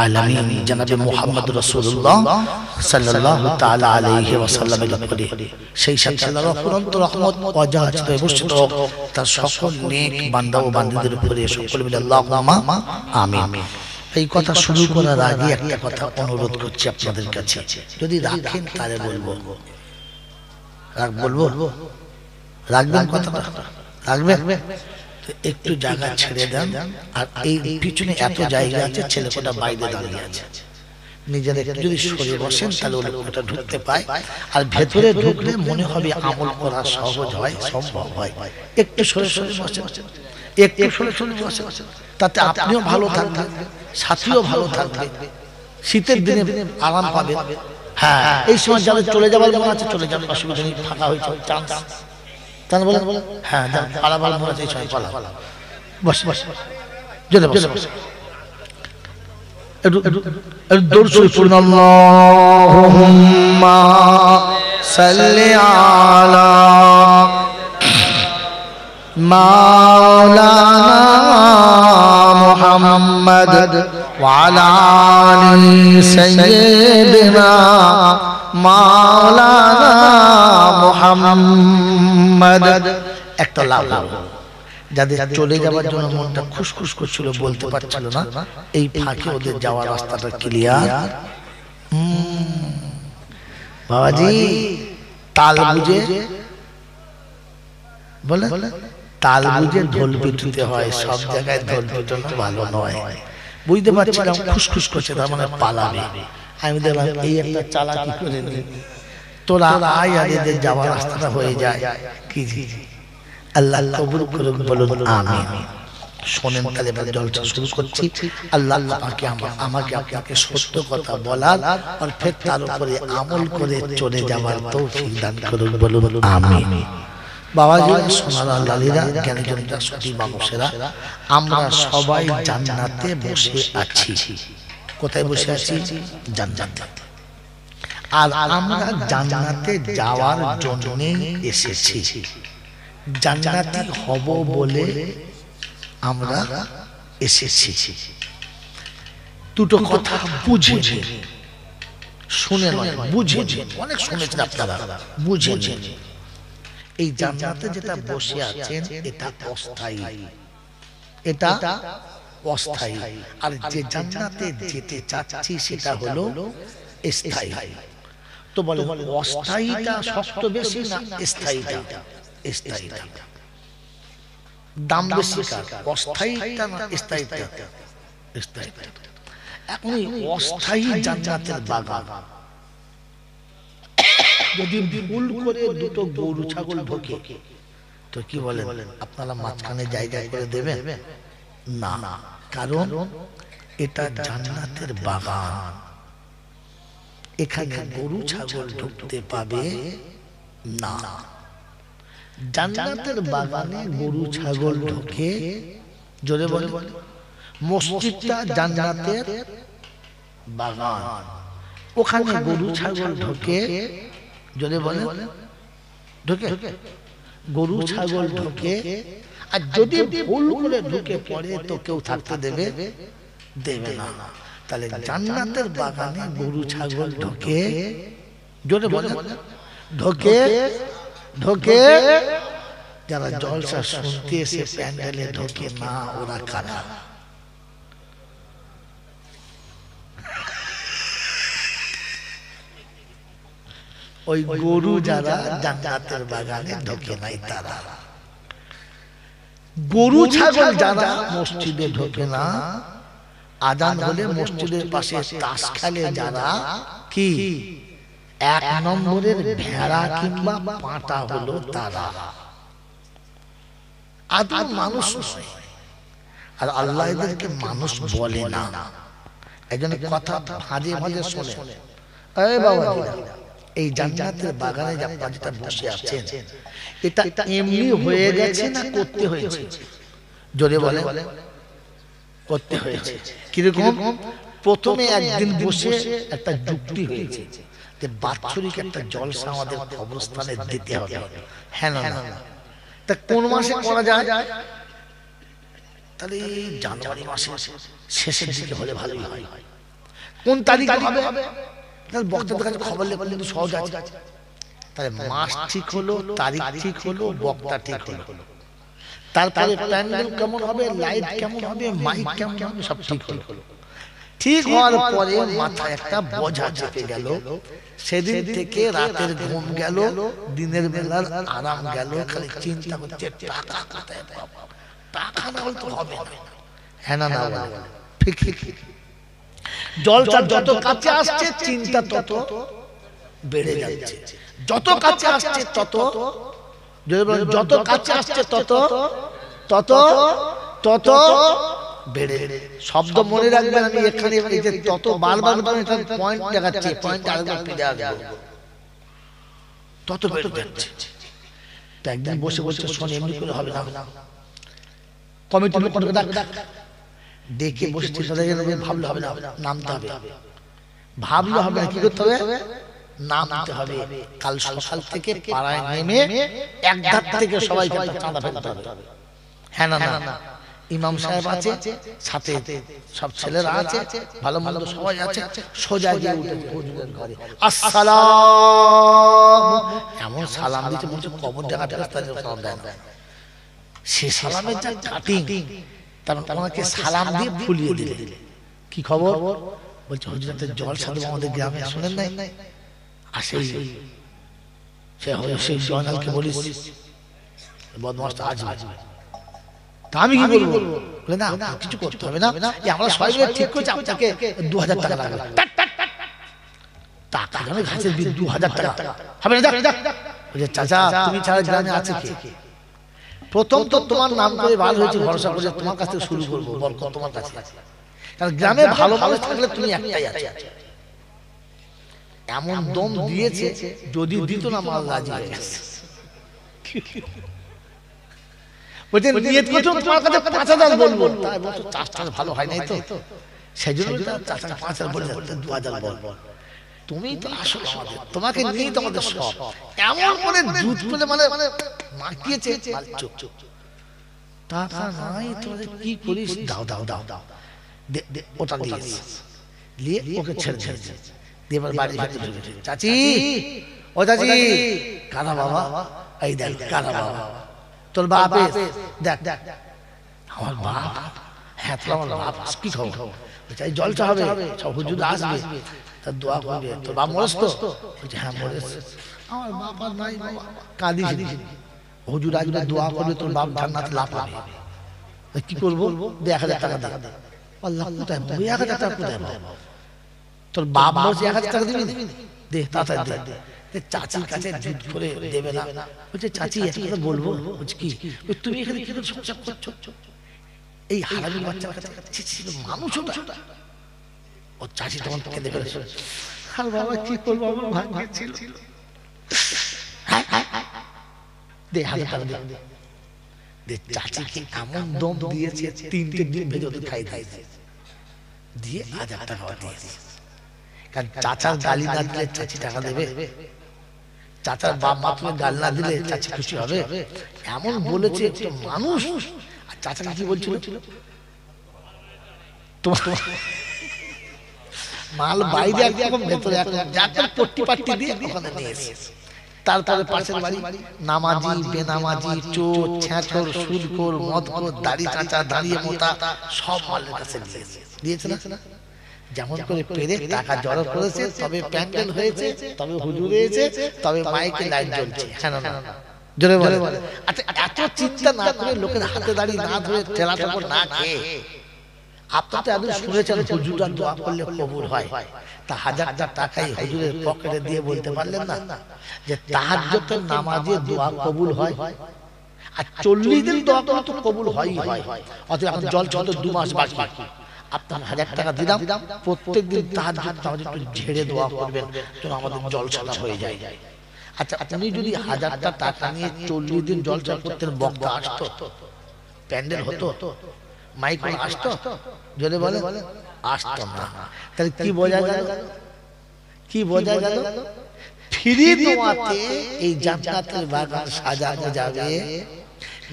আলামিন জনাবে মুহাম্মদ রাসূলুল্লাহ সাল্লাল্লাহু তাআলা আলাইহি ওয়াসাল্লামের উপরে সেই সাথে আল্লাহর অফুরন্ত রহমত অজাহাতে বর্ষিত হোক তার সকল নেক বান্দা ও বান্দীদের উপরে সকলে মিলে আল্লাহুম্মা আমিন। এই কথা শুরু করার আগে একটা কথা অনুরোধ করছি আপনাদের কাছে, যদি রাখেন তাহলে বলবো, রাখবেন কথাটা, রাখবেন তো একটু জায়গা ছেড়ে দেন। আর এই পিছনে এত জায়গা আছে, ছেলেটা বাইরে দাঁড়িয়ে আছে, নিজের একটু যদি সরে বসেন তাহলে ওটা ঢুকতে পায়। আর ভেতরে ঢুকলে মনে হবে আমল করা সহজ হয়, সম্ভব হয়। একটু সরে সরে বসেন, একটু সরে সরে বসেন, তাতে আপনিও ভালো থাকবেন, সাথীও ভালো থাকবে, শীতের দিনে আরাম পাবে। হ্যাঁ, এই সময় যাদের চলে যাবার মনে আছে চলে যাবে, অসুবিধা নেই, ফাঁকা হয়েছে চান্স। তাহলে বলেন হ্যাঁ, পালাবার মনে আছে এই সময় পালা, বস বস জোরে বস বস। দরুদ শরীফ পড়ুন, আল্লাহুম্মা সাল্লি আলা মাওলানা মুহাম্মদ ওয়া আলা আলি সাইয়্যিদিনা মাওলানা মুহাম্মদ। একটা লাভ যাদের চলে যাওয়ার জন্য মনটা খুশখুশ করছিল, বলতে পারছিল না, এই ফাঁকে ওদের যাওয়ার রাস্তাটা ক্লিয়ার। বাবাজি তাল বুঝে বলে, তাল বুঝে ঢোল পিটতে হয়, সব জায়গায় ঢোল পিটানো ভালো নয়। বুঝতে পারছিলাম খুশখুশ করছে, তার মানে পালাবে। আমি দেখলাম এই একটা চালাকি করে নি, তোরা আয় আর এদের যাওয়ার রাস্তাটা হয়ে যায়। কি আল্লাহ কবুল করুন, বলুন আমিন। শোনেন তাহলে এবার জলসা শুরু করছি। আল্লাহ আমাকে আপনাকে সত্য কথা বলার আর ফের তার উপরে আমল করে চলে যাওয়ার তৌফিক দান করুন, বলুন আমিন। বাবাজি, সোনার লালীরা, জ্ঞানীজনরা, সতী মানুষেরা, আমরা সবাই জান্নাতে বসে আছি। কোথায় বসে আছি? জান্নাতে। আর আমরা জান্নাতে যাওয়ার জন্য এসেছি, জান্নাতি হব বলে আমরা এসেছি। দুটো কথা বুঝে শুনে নয়, বুঝে, অনেক শুনেছেন আপনারা, বুঝে। এই জান্নাতে যেটা বসে আছেন এটা অস্থায়ী, এটা অস্থায়ী। আর যে জান্নাতে যেতে চাচ্ছি সেটা হলো স্থায়ী। তো বলে অস্থায়ীটা শক্ত বেশি না স্থায়ীটা? স্থায়ীটা দাম বেশি কার, অস্থায়ীটা না স্থায়ীটা? স্থায়ীটা। এখন অস্থায়ী জান্নাতের বাগান যদি ভুল করে দুটো গরু ছাগল ঢোকে তো কি বলেন আপনারা মাঝখানে জায়গা করে দেবেন? না, কারণ এটা জান্নাতের বাগান, এখানে গরু ছাগল ঢুকতে পাবে না। জান্নাতের বাগানে গরু ছাগল ঢোকে, জোরে বলে, মসজিদটা জান্নাতের বাগান, ওখানে গরু ছাগল ঢোকে, জোরে বলে, ঢোকে, গরু ছাগল ঢোকে। আর যদি ভুল করে ঢুকে পড়ে তো কেউ থাকতে দেবে না। তাহলে জান্নাতের বাগানে গরু ছাগল ঢোকে, জোরে বলে, ঢোকে। যারা জলসা শুনতে এসে প্যান্ডেলে ঢোকে না, ওরা কারা? ওই গরু যারা জান্নাতের বাগানে ঢোকে নাই তারা। গরু ছাগল যারা মসজিদে ঢোকে না, আজান হলে মসজিদের পাশে তাস খেলে যারা, কি এক নম্বরের ভেড়া কিংবা পাঁটা হলো তারা। আদম মানুষ নয়, আর আল্লাহ এদেরকে মানুষ বলে না। একজনের কথা ভাজে ভাজে শোনে, এই বাবা, এই জান্নাতের বাগানে আপনারা যেটা বসে আছেন এটা এমনি হয়ে গেছে না করতে হয়েছে? জোরে বলে, করতে হয়েছে। কিরকম? প্রথমে একদিন বসে একটা যুক্তি হয়েছে যে বাৎসরিক একটা জলসা আমাদের কবরস্থানে দিতে হবে। হ্যাঁ না না, তা কোন মাসে করা যায়? তাহলে জানুয়ারি মাসে শেষের দিকে হলে ভালোই হয়। কোন তারিখ হবে? তাহলে বক্তাদের কাছে খবর লেগে কিন্তু সহজ আছে। তাহলে মাস ঠিক হলো, তারিখ ঠিক হলো, বক্তা ঠিক হলো, তারপরে প্যান্ডেল কেমন হবে, লাইট কেমন হবে, মাইক কেমন হবে, সব ঠিক হলো। ঠিক হওয়ার পরে মাথায় একটা বোঝা চেপে গেল। সেদিন থেকে রাতের ঘুম গেল, দিনের বেলার আরাম গেল। খালি চিন্তা হচ্ছে টাকা কোথায় পাবো, টাকা না হলে তো হবে না। হ্যাঁ না না, ঠিক ঠিক। জলটা যত কাছে আসছে চিন্তা তত বেড়ে যাচ্ছে, যত কাছে আসছে তত, যত কাছে আসছে তত তত তত বেড়ে। শব্দ মনে রাখবেন, আমি এখানে তত বারবার পয়েন্ট দেখাচ্ছি, পয়েন্ট আরেকবার ফিরে আসবো, তত বেড়ে যাচ্ছে। তো একদিন বসে বসে শোনে, এমনি করে হবে না, কমিটির লোককে ডাক, ডেকে বসে ভাবলে হবে না, নামতে হবে। ভাবলে হবে না, কি করতে হবে? নামতে হবে। কাল সকাল থেকে পাড়ায় নেমে এক ধার থেকে সবাইকে চাঁদা ফেলতে হবে। হ্যাঁ না না, ইমাম সাহেব আছে, সাথে সব ছেলেরা আছে, ভালো মন্দ সবাই আছে। সোজা গিয়ে উঠেছে হুজুরের ঘরে, আসসালাম, এমন সালাম দিতে বলছে কবর জায়গাটা সালাম দেয় না। সে সালামের যা কাটিং, তার ওনাকে সালাম দিয়ে ফুলিয়ে দিলে। কি খবর? বলছে হুজুর একটা জলসা দেব আমাদের গ্রামে, শুনেন নাই? আসে সেই জয়নালকে বলিস বদমাশটা আসবে। তা আমি কি বলবো? বলে না, কিছু করতে হবে না, আমরা সবাই মিলে ঠিক করছি আপনাকে 2000 টাকা লাগবে। টাকা জানে ঘাসের বীজ, 2000 টাকা হবে না। বলছে চাচা, তুমি ছাড়া গ্রামে আছে কে? প্রথম তো তোমার নাম করে ভালো হয়েছে, ভরসা করে তোমার কাছ থেকে শুরু করবো, বরকত তোমার কাছে। কারণ গ্রামে ভালো মানুষ থাকলে তুমি একটাই আছে। এমন দম দিয়েছে, যদি দিত না মাল রাজি হয়ে গেছে। বলছেন নিয়ত করছো তোমার কাছে 5000 বলবো, তাই বলছো চাষটা ভালো হয় নাই তো, সেই জন্য চাষটা 5000 বলে 2000 বল। তুমি তো আসল আমাদের, তোমাকে নিয়েই তো আমাদের সব। এমন করে দুধ পেলে মানে মাখিয়েছে, চুপ চুপ, টাকা নাই তোমাদের, কি করিস? দাও দাও দাও দাও, ওটা দিয়ে ওকে ছেড়ে ছেড়েছে। এবার বাড়ি ফিরে ঢুকেছে, চাচি, ও চাচি, কারা বাবা? এই দেখ কারা বাবা, তোর বাপ, দেখ দেখ আমার বাপ। হ্যাঁ তোর আমার বাপ, কি খবর? চাই জলসা হবে, সব হুজুর আসবে, তার দোয়া করবে। তোর বাপ মরেস তো? বলছে হ্যাঁ মরেস। আমার বাপ আর নাই বাবা, কাঁদিস। হুজুর আসবে, দোয়া করবে, তোর বাপ জান্নাতে লাভ পাবে। কি করবো? 1000 টাকা দে। আল্লাহ কোথায় 1000 টাকা কোথায় পাবো? তোর বাপ বলছে 1000 টাকা দিবি, দে তাড়াতাড়ি দে। চাচির কাছে জিদ করে দেবে না। বলছে চাচি একটা কথা বলবো। বলছে কি? তুমি এখানে কি করে সংসার করছো? এই হারামি বাচ্চার কাছে মানুষ ওটা। ও চাচি তখন কেঁদে ফেলেছে, আর বাবা কি করবো, আমার ভাগ্যে ছিল। দে 1000 টাকা দে। চাচিকে এমন দম দিয়েছে, 3টে ডিম ভেজে ওদের খাই দিয়ে 1000 টাকা দিয়েছে। কারণ চাচার গালি না দিলে চাচি টাকা দেবে? চাচার বাপ মা তুমি গালি না দিলে চাচি খুশি হবে? এমন বলেছে মানুষ। আর চাচাকে কি বলছিল? তোমার মাল বাইরে একরকম, ভেতরে একরকম, যাকে পট্টি পাট্টি দিয়ে ওখানে নিয়ে এসেছে। তারপরে পাশের বাড়ি নামাজি, বেনামাজি, চোর, ছ্যাঁচড়, সুদখোর, মদখোর, দাড়ি চাচা, দাঁড়িয়ে মোটা, সব মালের কাছে দিয়েছে না? যেমন করে পেরে টাকা জড়ো করেছে, তবে প্যান্ডেল হয়েছে, তবে হুজুর হয়েছে, তবে মাইকে লাইট জ্বলছে। হ্যাঁ না না, জোরে বলে। আচ্ছা এত চিন্তা না করে, লোকের হাতে দাড়ি না ধরে, ঠেলা ঠাকুর না খেয়ে, আপনার তো এত শুনেছেন হুজুররা দোয়া করলে কবুল হয়। তা 1000 টাকাই হুজুরের পকেটে দিয়ে বলতে পারলেন না যে তাহাজ্জুদের নামাজে দোয়া কবুল হয়? আর 40 দিন দোয়া করলে তো কবুল হয়ই হয়। অতএব এখন জল চলতে 2 মাস বাকি, আপনার 1000 টাকা দিলাম, প্রত্যেকদিন তাহাজ্জুদ নামাজে একটু ঝেড়ে দোয়া করবেন, যেন আমাদের জলসা হয়ে যায়। আচ্ছা আপনি যদি 1000 টাকা নিয়ে 40 দিন জলসা করতেন, বক্তা আসতো, প্যান্ডেল হতো, মাইক আসতো? জোরে বলে আসতো না। তাহলে কি বোঝা গেল? কি বোঝা গেল? ফ্রি দোয়াতে এই জান্নাতের বাগান সাজানো যাবে,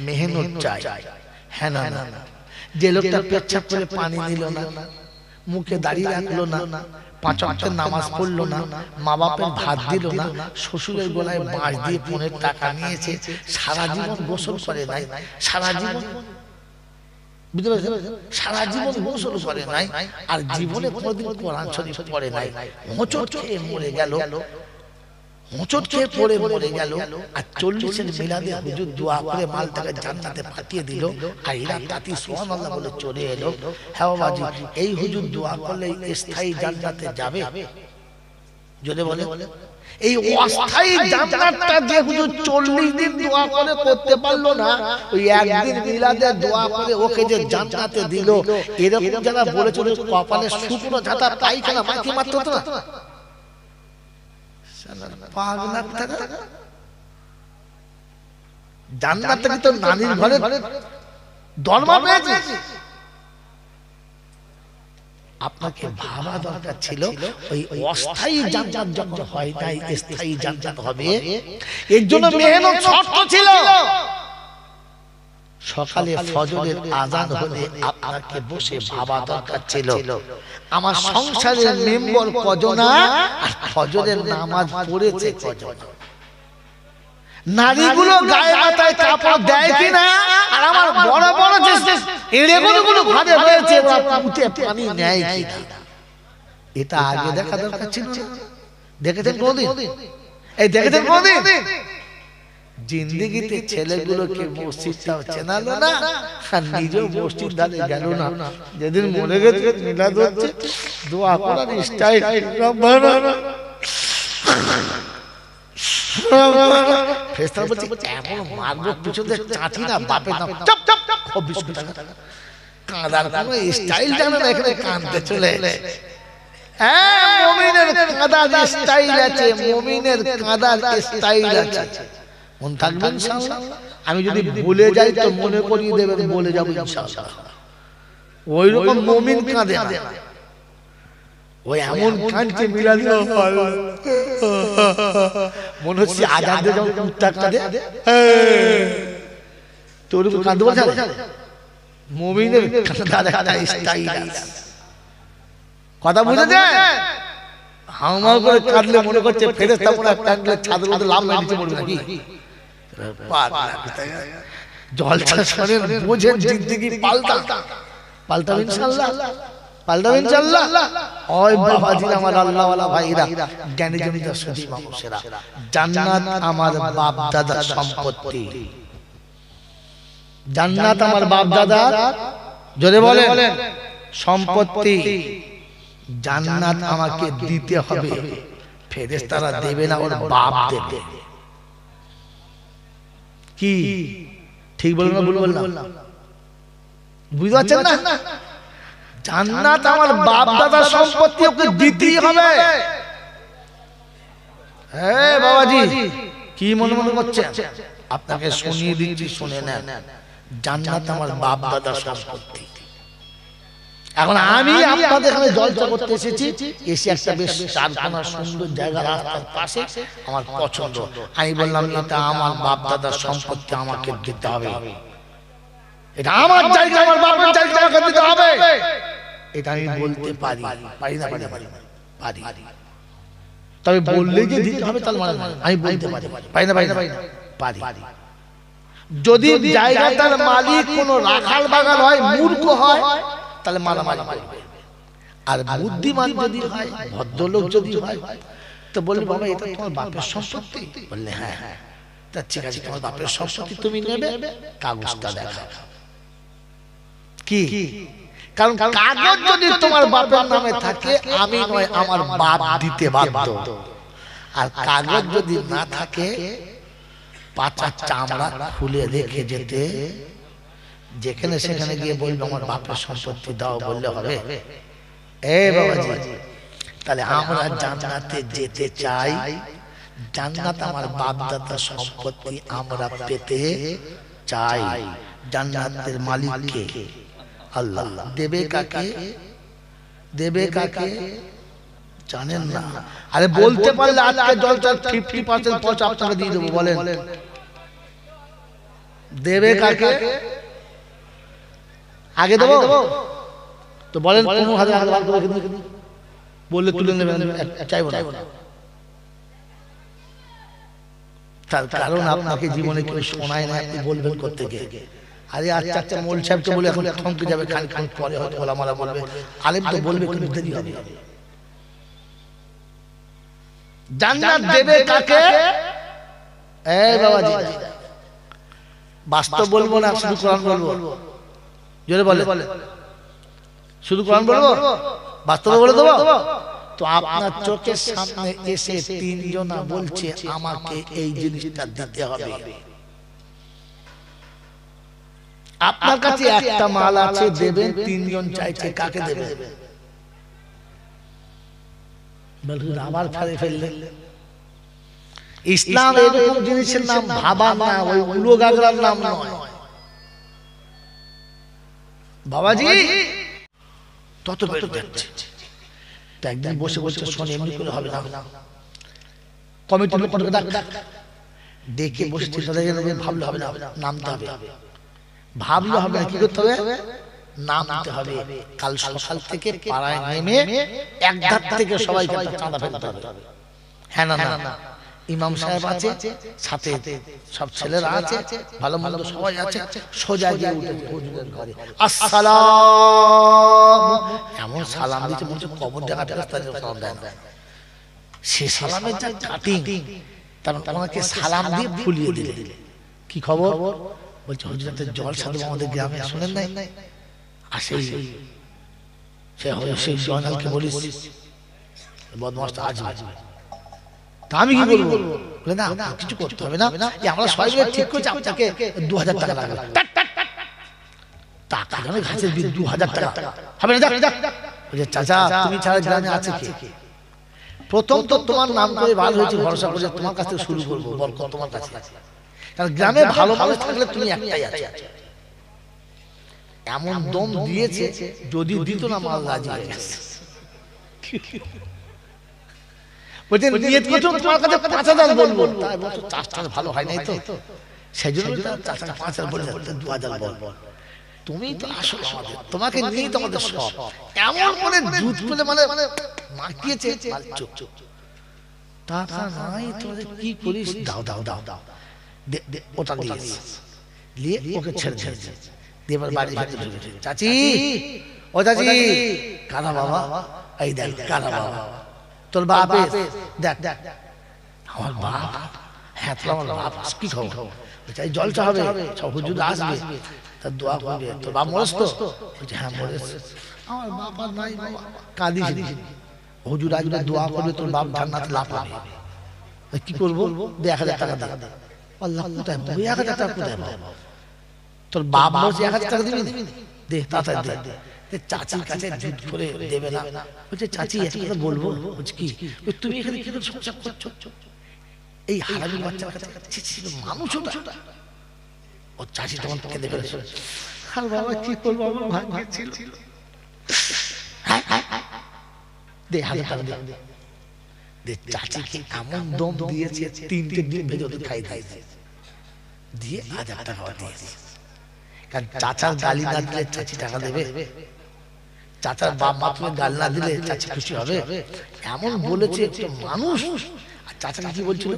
মেহনত চাই। হ্যাঁ না না, যে লোকটা পেচ্ছাপ করে পানি নিল না, মুখে দাঁড়িয়ে রাখলো না, 5 ওয়াক্তের নামাজ পড়লো না, মা বাপের ভাত দিল না, শ্বশুরের গলায় বাঁশ দিয়ে 15 টাকা নিয়েছে, সারা জীবন গোসল করে নাই, সারা জীবন, বুঝতে পারছেন, সারা জীবন গোসল করে নাই, আর জীবনে কোনোদিন কোরআন শরীফ পড়ে নাই, হোঁচট খেয়ে মরে গেল, হোঁচট খেয়ে পড়ে মরে গেল, আর 40-এর মিলাদে হুজুর দোয়া করে মালটাকে জান্নাতে পাঠিয়ে দিল, আর এরা তাতি সুবহানাল্লাহ বলে চলে এলো। হ্যাঁ বাবাজি, এই হুজুর দোয়া করলে স্থায়ী জান্নাতে যাবে? যদি বলে এই অস্থায়ী জান্নাতটা যে হুজুর 40 দিন দোয়া করে করতে পারলো না, ওই একদিন মিলাদে দোয়া করে ওকে যে জান্নাতে দিল, এরকম যারা বলেছিল কপালে শুকনো ঝাঁটা পায়খানা মাটি মারতে হতো না, জান্নাতে তো নানির ঘরে দরমা পেয়েছে। আপনাকে ভাবা দরকার ছিল ওই অস্থায়ী জান্নাত যখন হয় নাই, স্থায়ী জান্নাত হবে, এর জন্য মেহনত শর্ত ছিল। সকালে ফজরের আযান হলে আপনাকে বসে ভাবা দরকার ছিল আমার সংসারের মেম্বার কজন আর ফজরের নামাজ পড়েছে কজন, নারীগুলো গায়ে মাথায় কাপড় দেয় কিনা, আর আমার বড় বড় যে এড়েগুলো ঘরে রয়েছে ওরা মুখে পানি নেয় কিনা, এটা আগে দেখা দরকার ছিল। দেখেছেন কোনদিন? এই দেখেছেন কোনদিন জিন্দেগিতে ছেলেগুলোকে মসজিদটাও চেনালো না, আর নিজেও মসজিদ ধারে গেল না। যেদিন মরে গেছে মিলাদ হচ্ছে, দোয়া করার স্টাইল ফেরেশতা বলছে এমন মারবো পিছনে চাটি না বাপের নাম চুপ চুপ 20 টাকা কাঁদার কোনো স্টাইল জানে না, এখানে কাঁদতে চলে এসেছে। হ্যাঁ, মুমিনের কাঁদার স্টাইল আছে, মুমিনের কাঁদার স্টাইল আছে। মন থাকবে ইনশাআল্লাহ। আমি যদি ভুলে যাই তো মনে করিয়ে দেবেন, বলে যাব ইনশাআল্লাহ। ওই রকম মুমিন কাঁদে না, ওই এমন কাঁদছে মিলাদ মনে হচ্ছে আজান দিয়ে যখন কুত্তা কাঁদে তোর কাঁদতে বলছে। মুমিনের কাঁদার একটা স্টাইল আছে, কথা বুঝে যায়। হাউমাউ করে কাঁদলে মনে করছে ফেরেশতা পড়া কাঁদলে ছাদের মধ্যে লাভ না নিচে পড়বে নাকি। জলসা শোনেন, বোঝেন, জিন্দেগি পাল্টাবে ইনশাআল্লাহ, পাল্টাবে ইনশাআল্লাহ। ওই বাবাজি আমার আল্লাহওয়ালা ভাইরা, জ্ঞানী জনিত সুধী মানুষেরা, জান্নাত আমার বাপ দাদার সম্পত্তি, জান্নাত আমার বাপ দাদার, জোরে বলেন, সম্পত্তি। জান্নাত আমাকে দিতে হবে, ফেরেশতারা দেবে না, ওর বাপ দেবে। কি ঠিক বললাম না ভুল বললাম? বুঝতে পারছেন না? জান্নাত আমার বাপ দাদার সম্পত্তি, ওকে দিতেই হবে। হ্যাঁ বাবাজি, কি মনে মনে করছেন? আপনাকে শুনিয়ে দিচ্ছি, শুনে নেন। জান্নাত আমার বাপ দাদার সম্পত্তি। এখন আমি আপনাদের এখানে জলসা করতে এসেছি, এসে একটা বেশ চারখানা সুন্দর জায়গা রাস্তার পাশে আমার পছন্দ, আমি বললাম এটা আমার বাপ দাদার সম্পত্তি, আমাকে দিতে হবে। এটা আমার জায়গা, আমার বাবার জায়গা, আমাকে দিতে হবে। এটা আমি বলতে পারি, পারি না? পারি। তবে বললে যে দিতে হবে তার মানে আমি বলতে পারি, পারি না? পারি। যদি জায়গাটার মালিক কোনো রাখাল বাগান হয়, মূর্খ হয়, তাহলে মারামারি করবে। আর বুদ্ধিমান যদি হয়, ভদ্রলোক যদি হয়, তো বলবে বাবা এটা তোমার বাপের সম্পত্তি। বললে হ্যাঁ, তা ঠিক আছে, তোমার বাপের সম্পত্তি তুমি নেবে, কাগজটা দেখাও। কি? কারণ কাগজ যদি তোমার বাপের নামে থাকে, আমি নয় আমার বাপ দিতে বাধ্য। আর কাগজ যদি না থাকে, পাঁচা চামড়া খুলে রেখে যেতে, যেখানে সেখানে গিয়ে বলবে আমার বাপের সম্পত্তি দাও, বললে হবে? এ বাবাজি, তাহলে আমরা জান্নাতে যেতে চাই, জান্নাত আমার বাপ দাদার সম্পত্তি আমরা পেতে চাই। জান্নাতের মালিক কে? আল্লাহ। দেবে কাকে? দেবে কাকে জানেন না? আরে বলতে পারলে আজকে জলটার 50% পয়সা আপনাকে দিয়ে দেবো। বলেন দেবে কাকে? আগে দেবো তো বলেন 15,000 বললে তুলে নেবেন, চাইবো না। তার কারণ আপনাকে জীবনে কেউ শোনায় না, আপনি বলবেন করতে গিয়ে। আরে আচ্ছা আচ্ছা মোল সাহেব তো বলে এখন থমকে যাবে, খানিকক্ষণ পরে হয়তো ওলামালা বলবে, আলেম তো বলবে, কিন্তু দেরি হবে। জান্নাত দেবে কাকে? এই বাবাজি, বাস্তব বলবো না, শুধু কোরআন বলবো। জোরে বলে, শুধু কোরআন বলবো, বাস্তবে বলে দেবো। তো আপনার চোখের সামনে এসে তিনজনা বলছে আমাকে এই জিনিসটা দিতে হবে। আপনার কাছে একটা মাল আছে, দেবেন, তিনজন চাইছে, কাকে দেবেন? আবার ফাড়ে ফেললেন। ইসলাম এরকম জিনিসের নাম ভাবা না, ওই উলো গাগরার নাম নয় বাবাজি। তত বেড়ে যাচ্ছে। তো একদিন বসে বসে শোনে, এমনি করে হবে না, কমিটির লোককে ডাক, ডেকে বসে ভাবলে হবে না, নামতে হবে। ভাবলে হবে না, কি করতে হবে? নামতে হবে। কাল সকাল থেকে পাড়ায় নেমে এক ধার থেকে সবাইকে চাঁদা ফেলতে হবে। হ্যাঁ না না, ইমাম সাহেব আছে, সাথে সব ছেলেরা আছে, ভালো মন্দ সবাই আছে, সোজা গিয়ে উঠে হুজুরের ঘরে আসসালাম, এমন সালাম দিতে বলছে কবর জায়গাটা সালাম দেয় না। সে সালামের যা কাটিং, তার ওনাকে সালাম দিয়ে ফুলিয়ে দিলে। কি খবর? বলছে হুজুরের জল সাধু আমাদের গ্রামে, শুনেন নাই? আসে সেই জয়নালকে বলিস বদমাশটা আসবে। আমি কি বলবো? বলে না, কিছু করতে হবে না, আমরা সবাই মিলে ঠিক করছি, আপনাকে 2000 টাকা লাগবে। টাকা জানে ঘাসের বীজ, 2000 টাকা হবে না। বলছে চাচা, তুমি ছাড়া গ্রামে আছে কে? প্রথম তো তোমার নাম করে বার হয়েছে, ভরসা করে তোমার কাছ থেকে শুরু করবো, বরকত তোমার কাছে আছে। কারণ গ্রামে ভালো মানুষ থাকলে তুমি একটাই আছে। এমন দম দিয়েছে, যদি দিত না মাল রাজি হয়ে গেছে। বলছে নিয়ত করছো তোমার কাছে 5000 বলবো, তাই বলছো চাষটা ভালো হয় নাই তো, সেই জন্য চাষটা 5000 বলে 2000 বল। তুমি তো আসো আমাদের, তোমাকে নিয়ে তো আমাদের সব। এমন করে দুধ বলে মানে মাখিয়েছে, চুপ চুপ টাকা নাই, তোদের কি করিস? দাও দাও দাও দাও, ওটা দিয়ে ওকে ছেড়ে ছেড়েছে। দিয়ে এবার বাড়ি ভেতরে ঢুকেছে। চাচি, ও চাচি, কানা বাবা, এই দেখ কানা বাবা, তোর বাপ দেখ। আমার বাপ? হ্যাঁ, তোর আমার বাপ। কি খবর? চাই জলসা হবে, সব হুজুর আসবে, তার দোয়া করবে। তোর বাপ মরেস তো? বলছে হ্যাঁ মরেস। আমার বাপ আর নাই বাবা, কাঁদিস। হুজুর আসবে, দোয়া করবে, তোর বাপ জান্নাতে লাভ পাবে। কি করবো? 1000 টাকা দে। আল্লাহ, কোথায় 1000 টাকা কোথায় পাবো? তোর বাপ বলছে 1000 টাকা দিবি, দে তাড়াতাড়ি দে। চাচির কাছে জিদ করে দেবে না। বলছে চাচি একটা কথা বলবো। বলছে কি? তুমি এখানে কি করে সংসার করছো? এই হারামি বাচ্চার কাছে মানুষ ওটা। ও চাচি তখন কেঁদে ফেলেছে। আর বাবা কি করবো, আমার ভাগ্যে ছিল। দে 1000 টাকা দে। চাচিকে এমন দম দিয়েছে, 3টে ডিম ভেজে ওদের খাই দিয়ে 1000 টাকা দিয়েছে। কারণ চাচার গালি না দিলে চাচি টাকা দেবে? চাচার বাপ মা তুমি গাল না দিলে চাচি খুশি হবে? এমন বলেছে একটা মানুষ। আর চাচাকে কি বলছিল?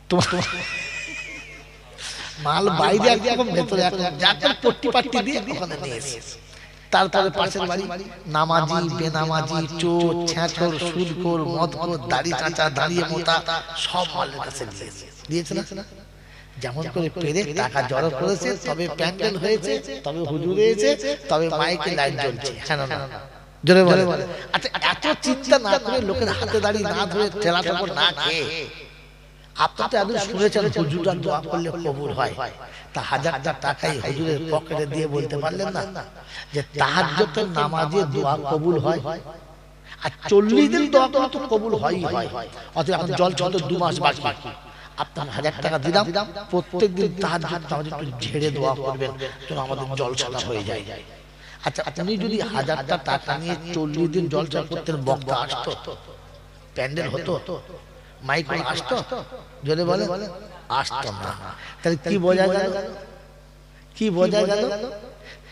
তোমার মাল বাইরে একরকম, ভেতরে একরকম, পট্টি পাট্টি দিয়ে ওখানে নিয়ে এসেছে। তারপরে পাশের বাড়ি নামাজি, বেনামাজি, চোর, ছ্যাঁচর, সুদখোর, মদখোর, দাড়ি চাচা, দাঁড়িয়ে মোটা, সব মালের কাছে দিয়েছে না? যেমন করে পেরে টাকা জড়ো করেছে, তবে প্যান্ডেল হয়েছে, তবে হুজুর হয়েছে, তবে মাইকে লাইট জ্বলছে। হ্যাঁ না না, জোরে বলে। আচ্ছা, এত চিন্তা না করে, লোকের হাতে দাঁড়িয়ে না ধরে, ঠেলা ঠাকুর না খেয়ে, আপনি তো এত শুনেছেন হুজুররা দোয়া করলে কবুল হয়। তা 1000 টাকাই হুজুরের পকেটে দিয়ে বলতে পারলেন না যে তাহাজ্জুদের নামাজে দোয়া কবুল হয়? আর 40 দিন দোয়া করলে তো কবুল হয়ই হয়। অতএব এখন জল চলতে 2 মাস বাকি, আপনার 1000 টাকা দিলাম, প্রত্যেকদিন তাহাজ্জুদ নামাজে একটু ঝেড়ে দোয়া করবেন যেন আমাদের জলসাটা হয়ে যায়। আচ্ছা, আপনি যদি 1000টা টাকা নিয়ে 40 দিন জলসা করতেন, বক্তা আসতো, প্যান্ডেল হতো, মাইক আসতো? যদি বলে আসতো না, তাহলে কি বোঝা গেল? কি বোঝা গেল?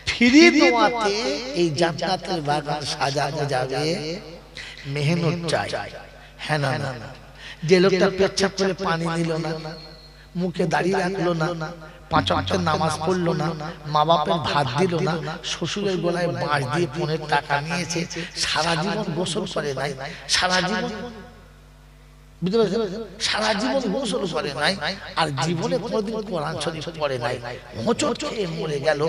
ফ্রি দোয়াতে এই জান্নাতের বাগান সাজানো যাবে, মেহনত চাই। হ্যাঁ না? যে লোকটা পেচ্ছাপ করে পানি নিল না, মুখে দাঁড়িয়ে রাখলো না, 5 ওয়াক্তের নামাজ পড়লো না, মা বাপের ভাত দিল না, শ্বশুরের গলায় বাঁশ দিয়ে 15 টাকা নিয়েছে, সারা জীবন গোসল করে নাই, সারা জীবন, বুঝতে পারছেন, সারা জীবন গোসল করে নাই, আর জীবনে কোনোদিন কোরআন শরীফ পড়ে নাই, হোঁচট খেয়ে মরে গেল,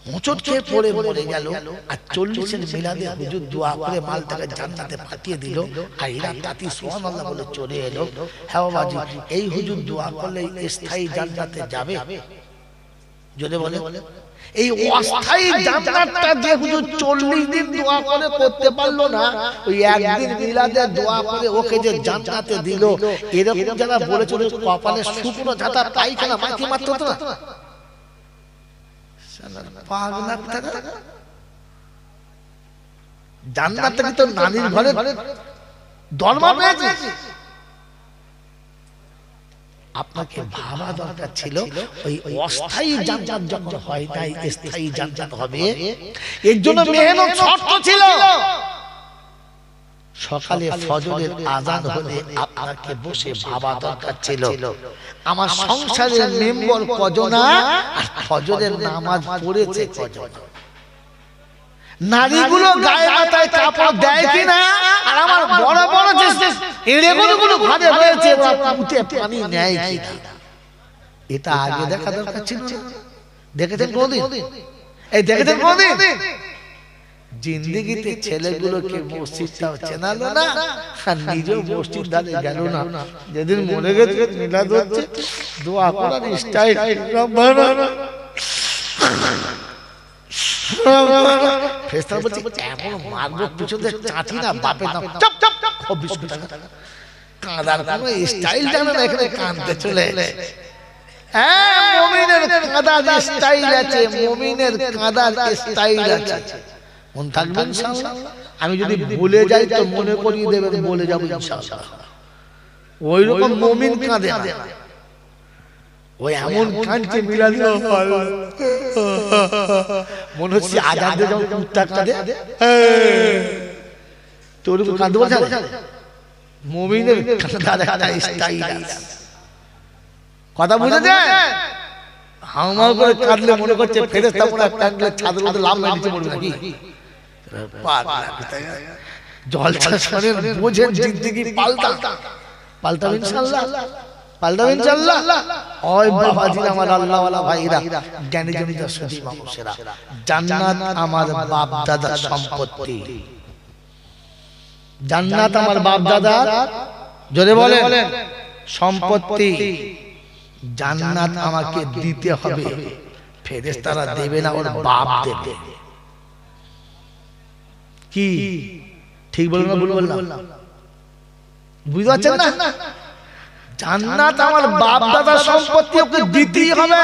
হোঁচট খেয়ে পড়ে মরে গেল, আর 40-এর মিলাদে হুজুর দোয়া করে মালটাকে জান্নাতে পাঠিয়ে দিল, আর এরা তাতি সুবহানাল্লাহ বলে চলে এলো। হ্যাঁ বাবাজি, এই হুজুর দোয়া করলে স্থায়ী জান্নাতে যাবে? যদি বলে এই অস্থায়ী জান্নাতটা যে হুজুর 40 দিন দোয়া করে করতে পারলো না, ওই একদিন মিলাদে দোয়া করে ওকে যে জান্নাতে দিল, এরকম যারা বলেছিল কপালে শুকনো ঝাঁটা পায়খানা মাটি মারতে হতো না, জান্নাতে তো নানির ঘরে দরমা পেয়েছে। আপনাকে ভাবা দরকার ছিল ওই অস্থায়ী জান্নাত যখন হয় নাই, স্থায়ী জান্নাত হবে, এর জন্য মেহনত শর্ত ছিল। সকালে ফজরের আযান হলে আপনাকে বসে ভাবা দরকার ছিল আমার সংসারের মেম্বার কজন আর ফজরের নামাজ পড়েছে কজন, নারীগুলো গায়ে মাথায় কাপড় দেয় কিনা, আর আমার বড় বড় যে এড়েগুলো ঘরে রয়েছে ওরা মুখে পানি নেয় কিনা, এটা আগে দেখা দরকার ছিল। দেখেছেন কোনদিন? এই দেখেছেন কোনদিন জিন্দেগিতে ছেলেগুলোকে মসজিদটাও চেনালো না, আর নিজেও মসজিদ ধারে গেল না। যেদিন মরে গেছে মিলাদ হচ্ছে, দোয়া করার স্টাইল ফেরেশতা বলছে এমন মারবো পিছনে চাটি না বাপের নাম, চুপ চুপ চুপ, খুব বিস্কুট টাকা কাঁদার কোনো স্টাইল জানে না, এখানে কাঁদতে চলে এলে। হ্যাঁ, মুমিনের কাঁদার স্টাইল আছে, মুমিনের কাঁদার স্টাইল আছে, মন থাকবে ইনশাআল্লাহ। আমি যদি ভুলে যাই তো মনে করিয়ে দেবেন, বলে যাব ইনশাআল্লাহ। ওই রকম মুমিন কাঁদে না, ওই এমন কাঁদছে মিলাদি মনে হচ্ছে আজান দিয়ে যখন কুত্তা কাঁদে, তোর কাঁদতে বলছে মুমিনের কাঁদার একটা স্টাইল আছে, কথা বুঝে যায়। হাউমাউ করে কাঁদলে মনে করছে ফেরেশতা মনে কাঁদলে ছাদের মধ্যে লাভ মেরেছে পড়বে নাকি, জলসা শোনেন বোঝেন, জিন্দেগি পাল্টাবে ইনশাআল্লাহ, পাল্টাবে ইনশাআল্লাহ। ওই বাবাজি আমার আল্লাহ ওয়ালা ভাইরা, জ্ঞানী জনিত সুধী মানুষেরা, জান্নাত আমার বাপ দাদার সম্পত্তি, জান্নাত আমার বাপ দাদার, জোরে বলেন, সম্পত্তি। জান্নাত আমাকে দিতে হবে, ফেরেশতারা দেবে না, ওর বাপ দেবে। কি ঠিক বললাম না ভুল বললাম? বুঝতে পারছেন না? জান্নাত আমার বাপ দাদার সম্পত্তি, ওকে দিতেই হবে।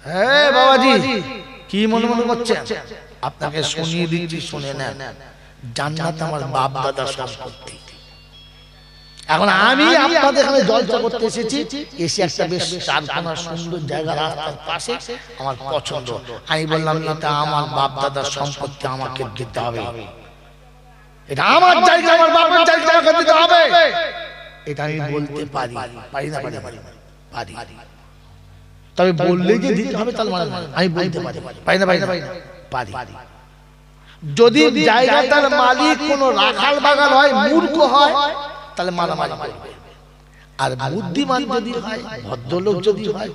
হ্যাঁ বাবাজি, কি মনে মনে করছেন? আপনাকে শুনিয়ে দিচ্ছি, শুনে নেন। জান্নাত আমার বাপ দাদার সম্পত্তি। এখন আমি আপনাদের এখানে জলসা করতে এসেছি, এসে একটা বেশ চারখানা সুন্দর জায়গা রাস্তার পাশে আমার পছন্দ, আমি বললাম এটা আমার বাপ দাদার সম্পত্তি, আমাকে দিতে হবে, এটা আমার জায়গা, আমার বাপের জায়গা, আমাকে দিতে হবে। এটা আমি বলতে পারি, পারি না? পারি। তবে বললে যে দিতে হবে তার মানে আমি বলতে পারি, পারি না? পারি। যদি জায়গাটার মালিক কোনো রাখাল বাগান হয়, মূর্খ হয়, তাহলে মারামারি করবে। আর বুদ্ধিমান যদি হয়, ভদ্রলোক যদি হয়,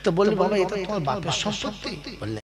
তো বলবে বাবা এটা তোমার বাপের সম্পত্তি, বললে